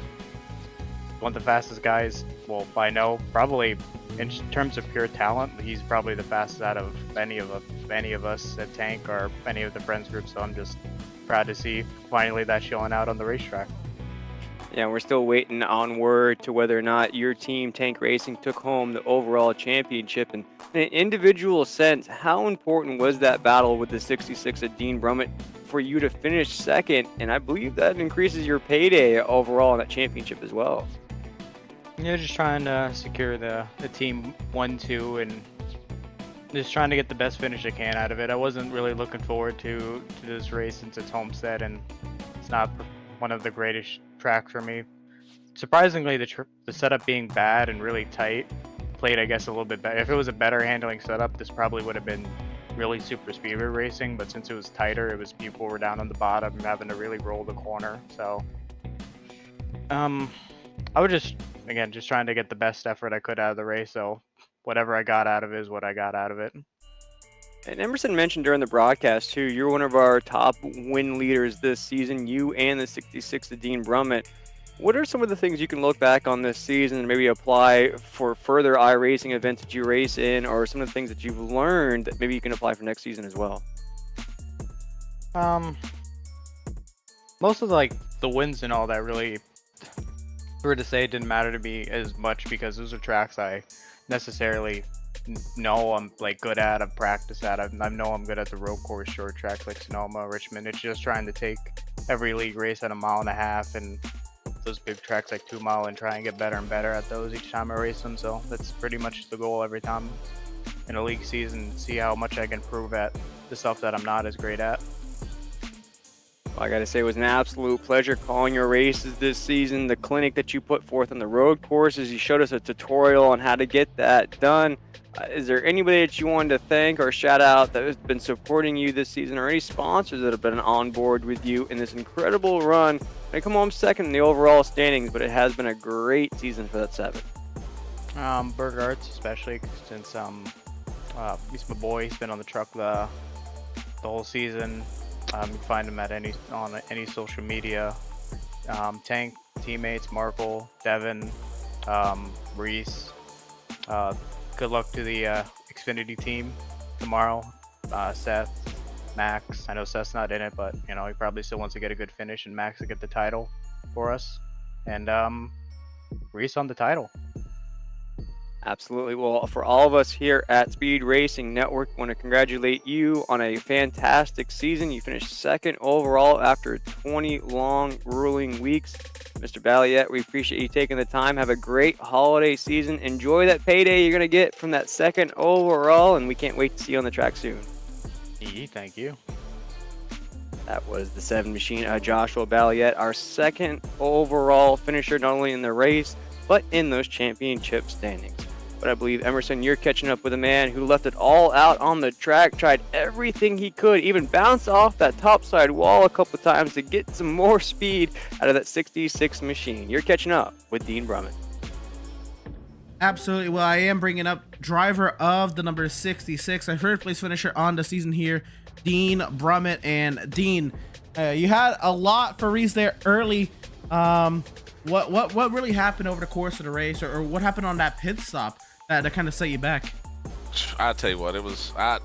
S5: one of the fastest guys. Well, I know, probably in terms of pure talent, he's probably the fastest out of any of us at Tank or any of the friends group. So I'm just proud to see finally that showing out on the racetrack.
S2: Yeah, we're still waiting on word to whether or not your team, Tank Racing, took home the overall championship. And in an individual sense, how important was that battle with the 66 at Dean Brummett for you to finish 2nd? And I believe that increases your payday overall in that championship as well.
S5: Yeah, just trying to secure the team 1-2 and just trying to get the best finish I can out of it. I wasn't really looking forward to this race since it's Homestead and it's not one of the greatest tracks for me. Surprisingly, the setup being bad and really tight played, I guess, a little bit better. If it was a better handling setup, this probably would have been really super speedway racing, but since it was tighter, people were down on the bottom and having to really roll the corner. So I was just trying to get the best effort I could out of the race. So whatever I got out of it is what I got out of it.
S2: And Emerson mentioned during the broadcast too, you're one of our top win leaders this season, you and the 66 at Dean Brummett. What are some of the things you can look back on this season and maybe apply for further iRacing events that you race in, or some of the things that you've learned that maybe you can apply for next season as well?
S5: Most of the wins and all that really, were to say, it didn't matter to me as much because those are tracks I necessarily know I'm good at, I've practiced at. I know I'm good at the road course short tracks like Sonoma, Richmond. It's just trying to take every league race at 1.5 miles and those big tracks like 2 mile and try and get better and better at those each time I race them. So that's pretty much the goal every time in a league season, see how much I can improve at the stuff that I'm not as great at.
S2: Well, I gotta say, it was an absolute pleasure calling your races this season. The clinic that you put forth on the road courses, you showed us a tutorial on how to get that done. Is there anybody that you wanted to thank or shout out that has been supporting you this season, or any sponsors that have been on board with you in this incredible run? They come home 2nd in the overall standings, but it has been a great season for that 7.
S5: Burger Arts, especially since he's my boy. He's been on the truck the whole season. You can find him on any social media. Tank teammates, Markle, Devin, Reese. Good luck to the Xfinity team tomorrow. Seth, Max. I know Seth's not in it, but he probably still wants to get a good finish, and Max to get the title for us, and Reese on the title.
S2: Absolutely. Well, for all of us here at Speed Racing Network, want to congratulate you on a fantastic season. You finished second overall after 20 long, grueling weeks. Mr. Balliet, we appreciate you taking the time. Have a great holiday season. Enjoy that payday you're going to get from that second overall, and we can't wait to see you on the track soon.
S5: Thank you.
S2: That was the 7 machine, Joshua Balliet, our second overall finisher, not only in the race, but in those championship standings. But I believe, Emerson, you're catching up with a man who left it all out on the track, tried everything he could, even bounced off that topside wall a couple of times to get some more speed out of that 66 machine. You're catching up with Dean Brummett.
S1: Absolutely. Well, I am bringing up driver of the number 66, a third place finisher on the season here, Dean Brummett. And Dean, you had a lot for Reese there early. What really happened over the course of the race, or what happened on that pit stop that kind of set you back?
S6: I tell you what, it was. I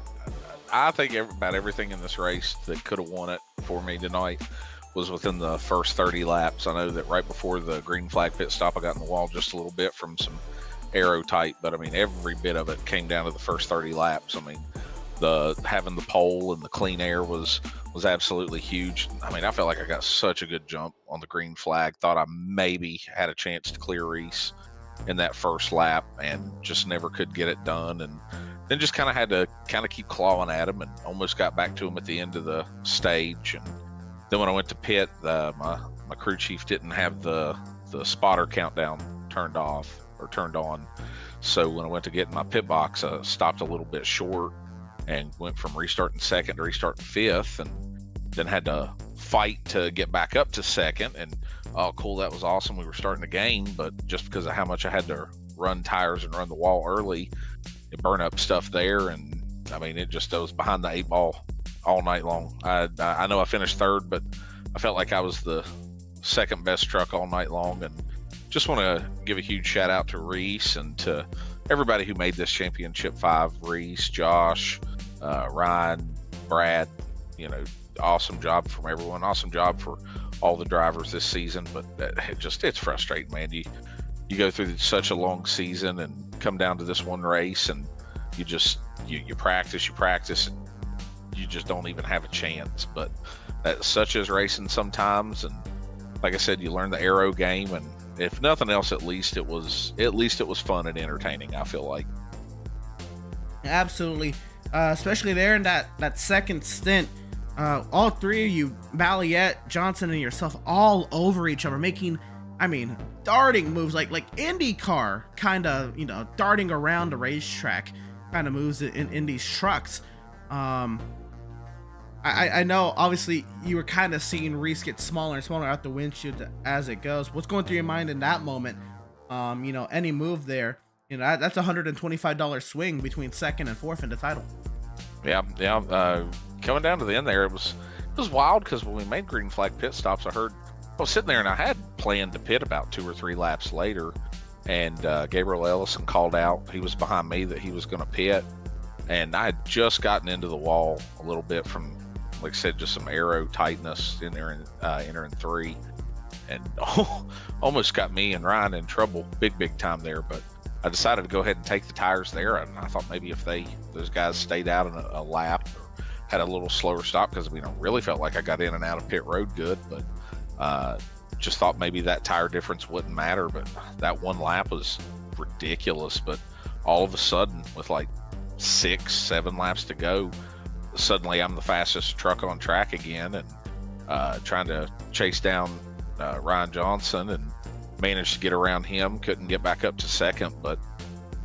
S6: think about everything in this race that could have won it for me tonight was within the first 30 laps. I know that right before the green flag pit stop, I got in the wall just a little bit from some aero tight, but I mean every bit of it came down to the first 30 laps. I mean, having the pole and the clean air was absolutely huge. I mean, I felt like I got such a good jump on the green flag. Thought I maybe had a chance to clear Reese in that first lap, and just never could get it done. And then just kind of had to keep clawing at him, and almost got back to him at the end of the stage. And then when I went to pit, my crew chief didn't have the spotter countdown turned on. So when I went to get in my pit box, I stopped a little bit short and went from restarting second to restarting fifth, and then had to fight to get back up to second. And oh, cool, that was awesome. We were starting to gain, but just because of how much I had to run tires and run the wall early, it burned up stuff there. And I mean, it was behind the 8 ball all night long. I know I finished third, but I felt like I was the second best truck all night long. And just want to give a huge shout out to Reese and to everybody who made this championship 5. Reese, Josh, Ryan, Brad, awesome job from everyone. Awesome job for all the drivers this season. But it's frustrating, man. You go through such a long season and come down to this one race, and you practice, and you just don't even have a chance. But such is racing sometimes. And like I said, you learn the aero game, and if nothing else, at least it was fun and entertaining, I feel like.
S1: Absolutely. Especially there in that second stint, all three of you, Balliet, Johnson, and yourself, all over each other, making, darting moves like IndyCar kind of, darting around the racetrack kind of moves in these trucks. I know, obviously, you were kind of seeing Reese get smaller and smaller out the windshield as it goes. What's going through your mind in that moment? Any move there, that's a $125 swing between second and fourth in the title.
S6: Yeah. Coming down to the end there, it was wild, because when we made green flag pit stops, I was sitting there and I had planned to pit about 2 or 3 laps later, and Gabriel Ellison called out. He was behind me that he was going to pit, and I had just gotten into the wall a little bit from, like I said, just some aero tightness in there in entering 3, and almost got me and Ryan in trouble big time there. But I decided to go ahead and take the tires there, and I thought maybe if those guys stayed out in a lap or had a little slower stop, because I really felt like I got in and out of pit road good, but just thought maybe that tire difference wouldn't matter. But that one lap was ridiculous. But all of a sudden, with like 6-7 laps to go, suddenly I'm the fastest truck on track again, and trying to chase down Ryan Johnson, and managed to get around him. Couldn't get back up to second, but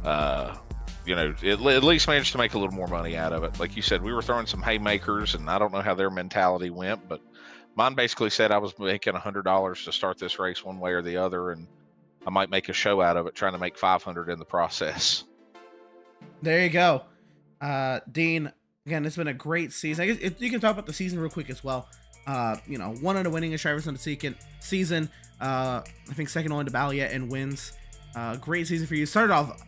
S6: at least managed to make a little more money out of it. Like you said, we were throwing some haymakers, and I don't know how their mentality went, but mine basically said I was making $100 to start this race one way or the other, and I might make a show out of it, trying to make 500 in the process.
S1: There you go. Dean, again, it's been a great season. I guess you can talk about the season real quick as well. One of the winningest drivers on the season. I think second only to Balliet in wins. Great season for you. Started off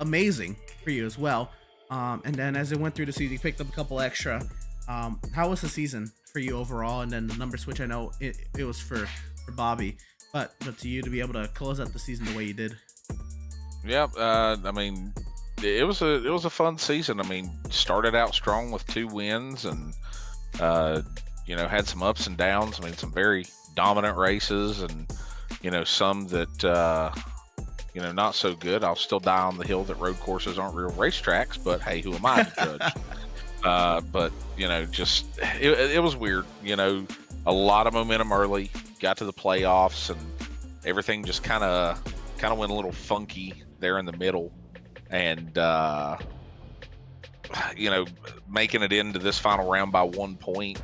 S1: amazing for you as well. And then as it went through the season, you picked up a couple extra How was the season for you overall? And then the number switch, I know it was for Bobby, but to you to be able to close out the season the way you did.
S6: Yeah, I mean, it was a fun season. I mean, started out strong with 2 wins, and you know, had some ups and downs. I mean, some very dominant races, and you know, some that you know, not so good. I'll still die on the hill that road courses aren't real racetracks, but hey, who am I to judge? But you know, just it was weird. You know, a lot of momentum early, got to the playoffs, and everything just kind of went a little funky there in the middle, and you know, making it into this final round by 1 point.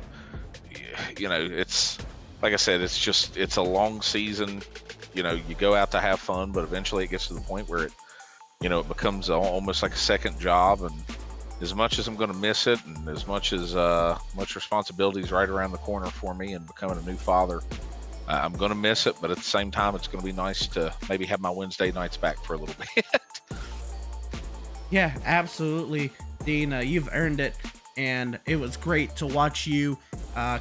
S6: You know, it's like I said, it's a long season. You know, you go out to have fun, but eventually it gets to the point where it, you know, it becomes almost like a second job. And as much as I'm going to miss it, and as much as much responsibility is right around the corner for me and becoming a new father, I'm going to miss it. But at the same time, it's going to be nice to maybe have my Wednesday nights back for a little bit.
S1: Yeah, absolutely, Dean. You've earned it, and it was great to watch you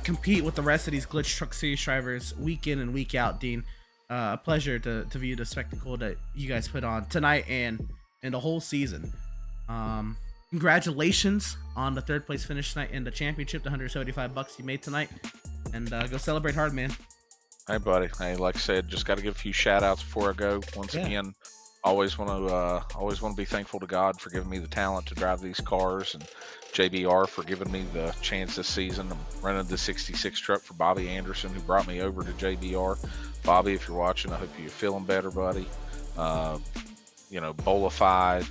S1: compete with the rest of these Glytch Truck Series drivers week in and week out, Dean. A pleasure to view the spectacle that you guys put on tonight and the whole season. Congratulations on the 3rd place finish tonight in the championship, the $175 you made tonight, and go celebrate hard, man.
S6: Hey, buddy. Hey, like I said, just got to give a few shout outs before I go. Once again, always want to be thankful to God for giving me the talent to drive these cars, and JBR for giving me the chance this season. I'm running the 66 truck for Bobby Anderson, who brought me over to JBR. Bobby, if you're watching, I hope you're feeling better, buddy. You know, Bolafide,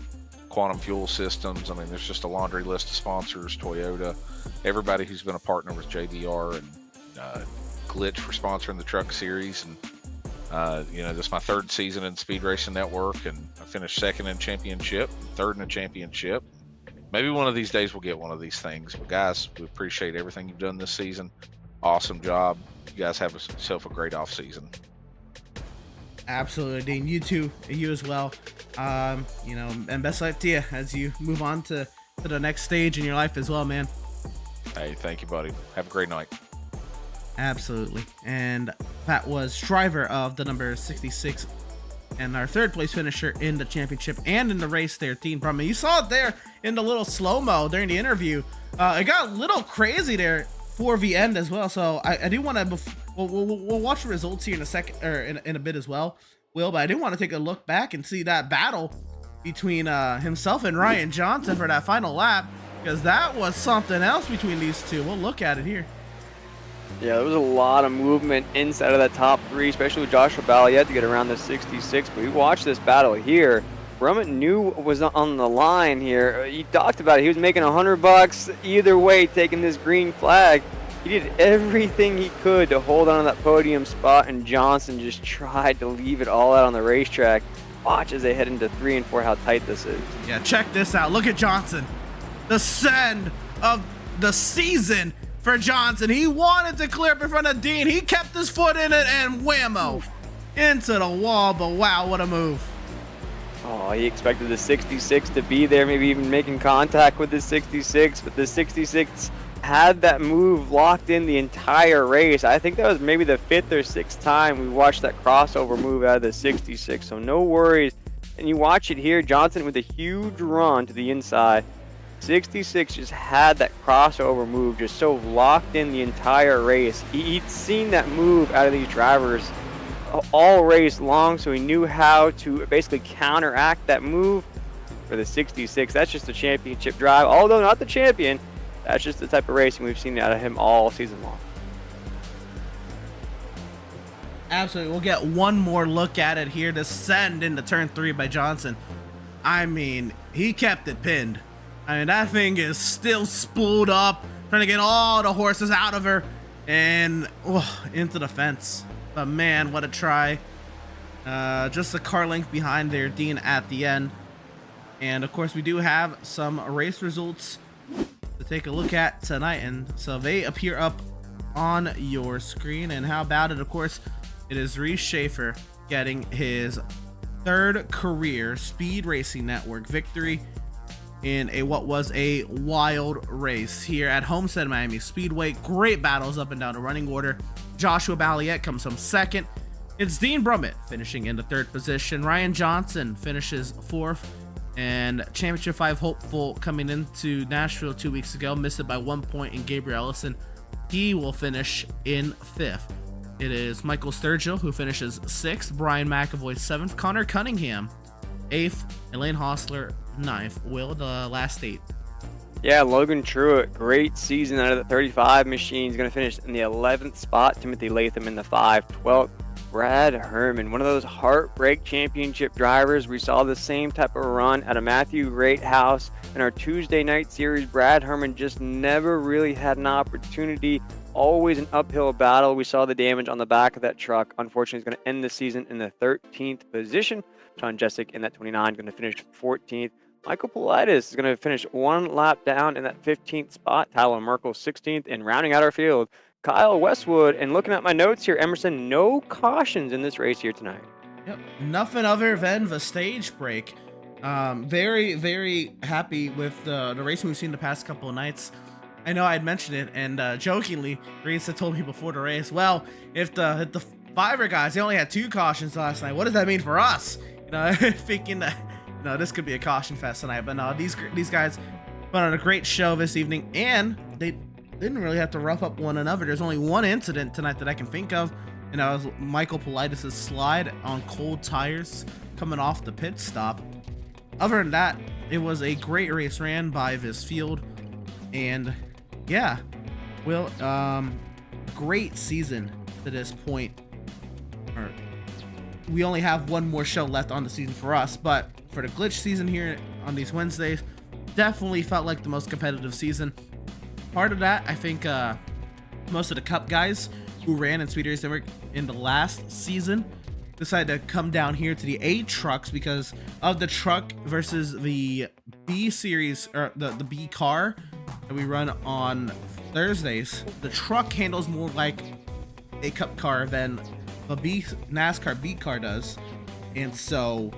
S6: Quantum Fuel Systems. I mean, there's just a laundry list of sponsors. Toyota, everybody who's been a partner with JBR, and Glytch for sponsoring the truck series. And you know, this is my 3rd season in Speed Racing Network, and I finished 2nd in championship, 3rd in a championship. Maybe one of these days we'll get one of these things. But guys, we appreciate everything you've done this season. Awesome job. You guys have yourself a great off season.
S1: Absolutely, Dean. You too. You as well. You know, and best luck to you as you move on to the next stage in your life as well, man.
S6: Hey, thank you, buddy. Have a great night.
S1: Absolutely. And that was driver of the number 66 and our 3rd place finisher in the championship and in the race there, Dean Brumman. You saw it there in the little slow-mo during the interview. It got a little crazy there for the end as well. So I do want to, we'll watch the results here in a second, or in a bit as well, Will, but I do want to take a look back and see that battle between himself and Ryan Johnson for that final lap, because that was something else between these two. We'll look at it here.
S2: Yeah, there was a lot of movement inside of that top 3, especially with Joshua Ball. He had to get around the 66, but we watched this battle here. Brumman knew what was on the line here. He talked about it. He was making $100 either way, taking this green flag. He did everything he could to hold on to that podium spot, and Johnson just tried to leave it all out on the racetrack. Watch as they head into 3 and 4 how tight this is.
S1: Yeah, check this out. Look at Johnson. The send of the season for Johnson. He wanted to clear up in front of Dean. He kept his foot in it and whammo into the wall. But wow, what a move.
S2: Oh, he expected the 66 to be there, maybe even making contact with the 66, but the 66 had that move locked in the entire race. I think that was maybe the 5th or 6th time we watched that crossover move out of the 66, so no worries. And you watch it here, Johnson with a huge run to the inside. 66 just had that crossover move just so locked in the entire race. He'd seen that move out of these drivers all race long, so he knew how to basically counteract that move for the 66. That's just a championship drive, although not the champion. That's just the type of racing we've seen out of him all season long.
S1: Absolutely. We'll get one more look at it here to send into turn 3 by Johnson. I mean, he kept it pinned. I mean, that thing is still spooled up, trying to get all the horses out of her and into the fence. But man, what a try. Just the car length behind there, Dean, at the end. And of course, we do have some race results to take a look at tonight, and so they appear up on your screen. And how about it? Of course, it is Reese Schaefer getting his 3rd career Speed Racing Network victory in what was a wild race here at Homestead-Miami Speedway. Great battles up and down the running order. Joshua Balliet comes home second. It's Dean Brummett finishing in the third position. Ryan Johnson finishes fourth. And Championship 5 hopeful coming into Nashville 2 weeks ago, missed it by 1 point in Gabriel Ellison. He will finish in fifth. It is Michael Sturgill who finishes sixth, Brian McAvoy seventh, Connor Cunningham eighth, Elaine Hostler ninth. Will, the last 8.
S2: Yeah, Logan Truitt, great season out of the 35 machine. He's going to finish in the 11th spot. Timothy Latham in the 12th. Brad Herman, one of those heartbreak championship drivers. We saw the same type of run at a Matthew Greathouse in our Tuesday night series. Brad Herman just never really had an opportunity. Always an uphill battle. We saw the damage on the back of that truck. Unfortunately, he's going to end the season in the 13th position. Sean Jessic in that 29 going to finish 14th. Michael Politis is going to finish 1 lap down in that 15th spot. Tyler Merkel 16th, and rounding out our field, Kyle Westwood. And looking at my notes here, Emerson, no cautions in this race here tonight.
S1: Yep, nothing other than the stage break. Very, very happy with the racing we've seen the past couple of nights. I know I had mentioned it, and jokingly, Reese had told me before the race, well, if the Fiverr guys, they only had 2 cautions last night, what does that mean for us? You know, thinking that, you know, this could be a caution fest tonight. But no, these guys put on a great show this evening, and they didn't really have to rough up one another. There's only one incident tonight that I can think of, and that was Michael Politis' slide on cold tires coming off the pit stop. Other than that, it was a great race ran by this field, and yeah, well, great season to this point. We only have one more show left on the season for us, but for the Glytch season here on these Wednesdays, definitely felt like the most competitive season. Part of that, I think, most of the Cup guys who ran in Speed Race Network in the last season decided to come down here to the A trucks because of the truck versus the B series, or the B car that we run on Thursdays. The truck handles more like a Cup car than the NASCAR B car does, and so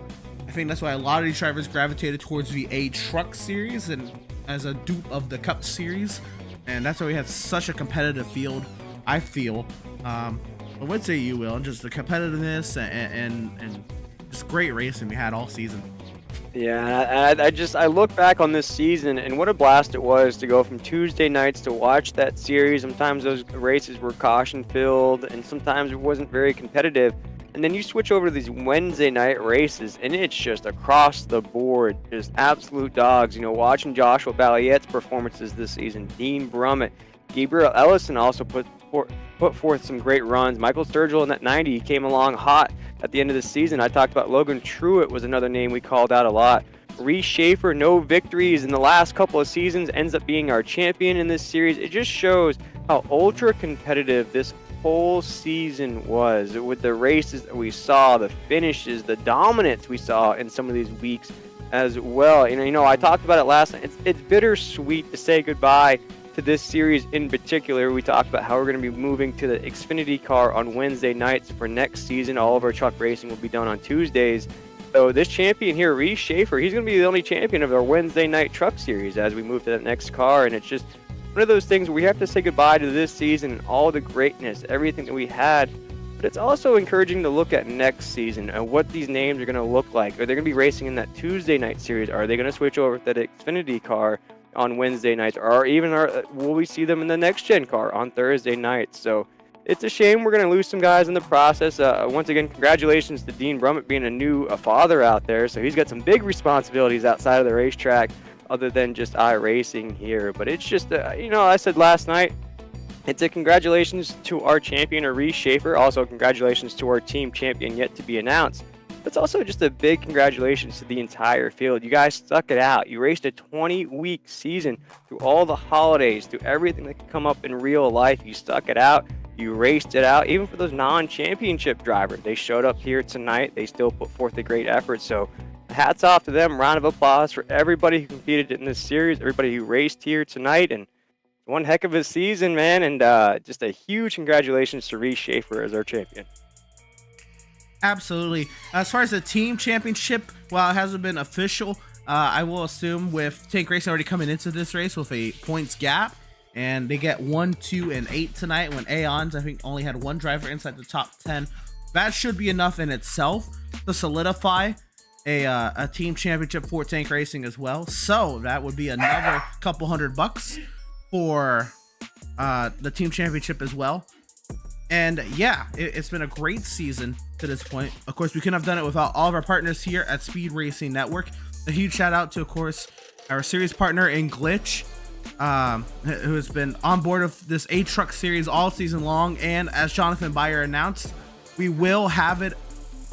S1: I think that's why a lot of these drivers gravitated towards the A truck series and as a dupe of the Cup series, and that's why we had such a competitive field, I feel. But what say you, Will? Just the competitiveness and just great racing we had all season.
S2: Yeah, I look back on this season and what a blast it was to go from Tuesday nights to watch that series. Sometimes those races were caution filled and sometimes it wasn't very competitive. And then you switch over to these Wednesday night races and it's just across the board, just absolute dogs. You know, watching Joshua Balliet's performances this season, Dean Brummett, Gabriel Ellison also put forth some great runs. Michael Sturgill in that 90 came along hot at the end of the season. I talked about Logan Truitt was another name we called out a lot. Reese Schaefer, no victories in the last couple of seasons, ends up being our champion in this series. It just shows how ultra competitive this whole season was, with the races that we saw, the finishes, the dominance we saw in some of these weeks as well. You know, I talked about it last night. It's bittersweet to say goodbye to this series in particular. We talked about how we're going to be moving to the Xfinity car on Wednesday nights for next season. All of our truck racing will be done on Tuesdays. So this champion here, Reese Schaefer, he's going to be the only champion of our Wednesday night truck series as we move to that next car. And it's just one of those things where we have to say goodbye to this season and all the greatness, everything that we had. But it's also encouraging to look at next season and what these names are going to look like. Are they going to be racing in that Tuesday night series? Are they going to switch over to the Xfinity car on Wednesday nights, or even will we see them in the next gen car on Thursday nights? So it's a shame we're going to lose some guys in the process. Once again, congratulations to Dean Brummett being a new father out there. So he's got some big responsibilities outside of the racetrack other than just iRacing here. But it's just, you know, I said last night, it's a congratulations to our champion, Reese Schaefer. Also, congratulations to our team champion yet to be announced. It's also just a big congratulations to the entire field. You guys stuck it out. You raced a 20-week season through all the holidays, through everything that could come up in real life. You stuck it out. You raced it out. Even for those non-championship drivers, they showed up here tonight. They still put forth a great effort. So hats off to them. Round of applause for everybody who competed in this series, everybody who raced here tonight. And one heck of a season, man. And just a huge congratulations to Reese Schaefer as our champion.
S1: Absolutely. As far as the team championship, while it hasn't been official, I will assume with Tank Racing already coming into this race with a points gap, and they get 1, 2, and 8 tonight, when Aeons, I think, only had one driver inside the top 10. That should be enough in itself to solidify a team championship for Tank Racing as well. So that would be another couple $100 for the team championship as well. And yeah, it's been a great season to this point. Of course, we couldn't have done it without all of our partners here at Speed Racing Network. A huge shout out to, of course, our series partner in Glytch, who has been on board of this A-Truck series all season long. And as Jonathan Byer announced, we will have it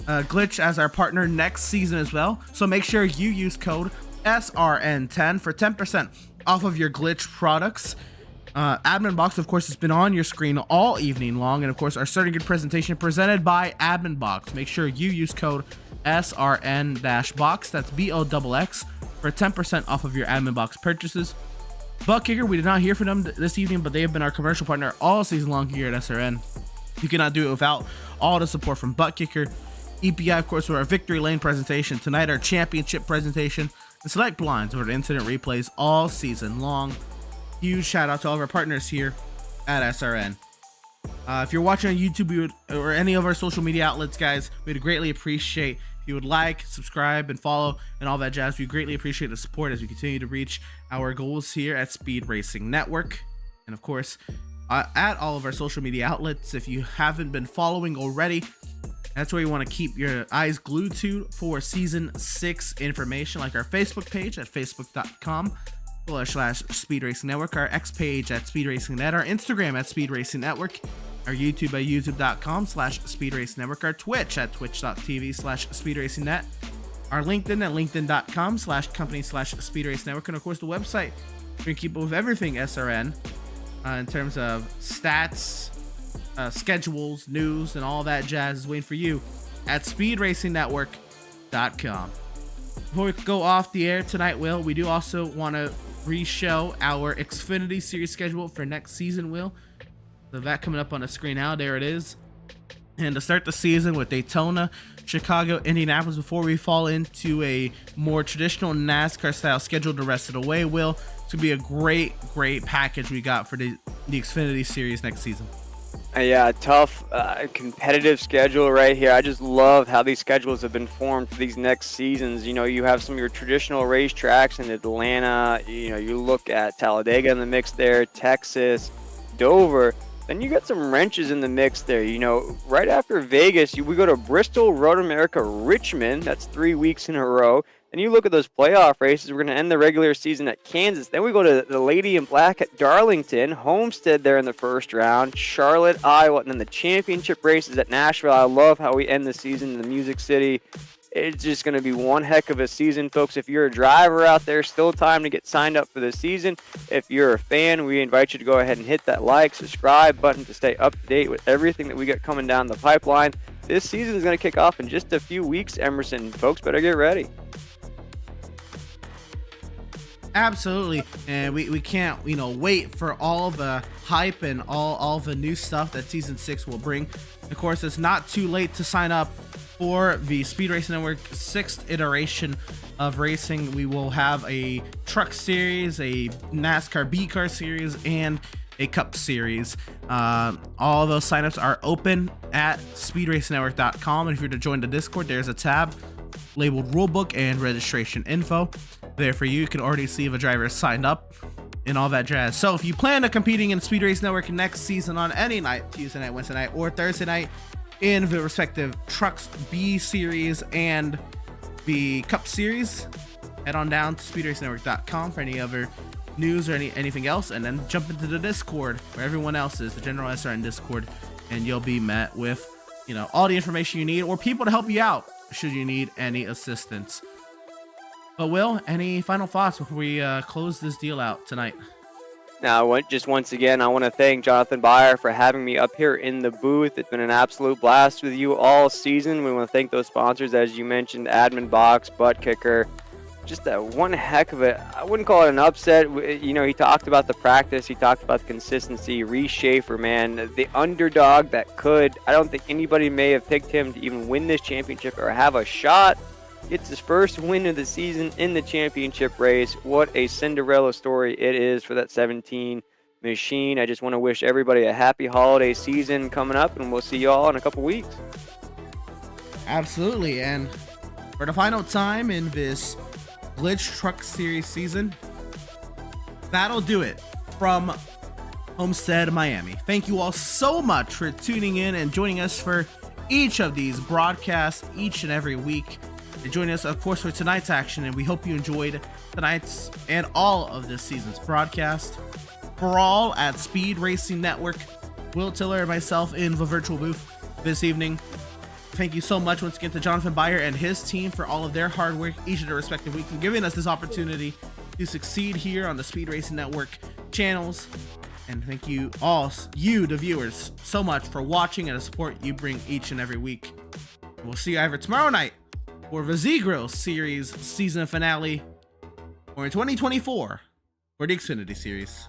S1: Glytch as our partner next season as well. So make sure you use code SRN10 for 10% off of your Glytch products. Admin Box, of course, has been on your screen all evening long, and of course our starting good presentation presented by Admin Box. Make sure you use code SRN-box, that's BOXX, for 10% off of your Admin Box purchases. Butt Kicker, we did not hear from them this evening, but they have been our commercial partner all season long here at SRN. You cannot do it without all the support from Butt Kicker. EPI, of course, for our Victory Lane presentation tonight, our championship presentation, and Select Blinds for the incident replays all season long. Huge shout out to all of our partners here at SRN. If you're watching on YouTube or any of our social media outlets, guys, we'd greatly appreciate if you would like, subscribe, and follow, and all that jazz. We greatly appreciate the support as we continue to reach our goals here at Speed Racing Network. And of course, at all of our social media outlets, if you haven't been following already, that's where you want to keep your eyes glued to for Season 6 information, like our Facebook page at facebook.com/Speed Racing Network, our X page at Speed Racing Net, our Instagram at Speed Racing Network, our YouTube at youtube.com/Speed Racing Network, our Twitch at twitch.tv/Speed Racing Net, our LinkedIn at linkedin.com/company/Speed Racing Network, and of course the website. We can keep up with everything SRN in terms of stats, schedules, news, and all that jazz is waiting for you at speedracingnetwork.com. Before we go off the air tonight, Will, we do also want to re-show our Xfinity Series schedule for next season, Will. So that coming up on the screen now, there it is. And to start the season with Daytona, Chicago, Indianapolis, before we fall into a more traditional NASCAR style schedule the rest of the way, Will, it's going to be a great package we got for the Xfinity Series next season.
S2: Yeah, tough, competitive schedule right here. I just love how these schedules have been formed for these next seasons. You know, you have some of your traditional racetracks in Atlanta. You know, you look at Talladega in the mix there, Texas, Dover. Then you got some wrenches in the mix there. You know, right after Vegas, we go to Bristol, Road America, Richmond. That's 3 weeks in a row. And you look at those playoff races. We're going to end the regular season at Kansas. Then we go to the Lady in Black at Darlington, Homestead there in the first round, Charlotte, Iowa, and then the championship races at Nashville. I love how we end the season in the Music City. It's just going to be one heck of a season, folks. If you're a driver out there, still time to get signed up for the season. If you're a fan, we invite you to go ahead and hit that like, subscribe button to stay up to date with everything that we got coming down the pipeline. This season is going to kick off in just a few weeks, Emerson. Folks, better get ready.
S1: Absolutely, and we can't wait for all the hype and all the new stuff that season 6 will bring. Of course, it's not too late to sign up for the Speed Racing Network 6th iteration of racing. We will have a truck series, a NASCAR B-Car series, and a Cup series. All of those signups are open at speedracingnetwork.com, and if you're to join the Discord, there's a tab labeled Rulebook and Registration Info. There for you. You can already see if a driver is signed up and all that jazz. So if you plan on competing in Speed Racing Network next season on any night, Tuesday night, Wednesday night, or Thursday night, in the respective Trucks B Series and the Cup Series, head on down to speedracingnetwork.com for any other news or anything else, and then jump into the Discord where everyone else is, the General SRN Discord, and you'll be met with all the information you need or people to help you out should you need any assistance. But Will, any final thoughts before we close this deal out tonight?
S2: Now, just once again, I want to thank Jonathan Byer for having me up here in the booth. It's been an absolute blast with you all season. We want to thank those sponsors, as you mentioned, Admin Box, Butt Kicker. Just that one heck of it. I wouldn't call it an upset. He talked about the practice. He talked about the consistency. Reese Schaefer, man, the underdog that could. I don't think anybody may have picked him to even win this championship or have a shot. gets his first win of the season in the championship race. What a Cinderella story it is for that 17 machine. I just want to wish everybody a happy holiday season coming up, and we'll see you all in a couple weeks.
S1: Absolutely, and for the final time in this Glytch Truck Series season, that'll do it from Homestead-Miami. Thank you all so much for tuning in and joining us for each of these broadcasts each and every week. And joining us, of course, for tonight's action, and we hope you enjoyed tonight's and all of this season's broadcast. For all at Speed Racing Network, Will Tiller and myself in the virtual booth this evening. Thank you so much once again to Jonathan Byer and his team for all of their hard work each of their respective weeks and giving us this opportunity to succeed here on the Speed Racing Network channels. And thank you all, you, the viewers, so much for watching and the support you bring each and every week. We'll see you either tomorrow night for the Z-Grill Series season finale or in 2024 for the Xfinity Series.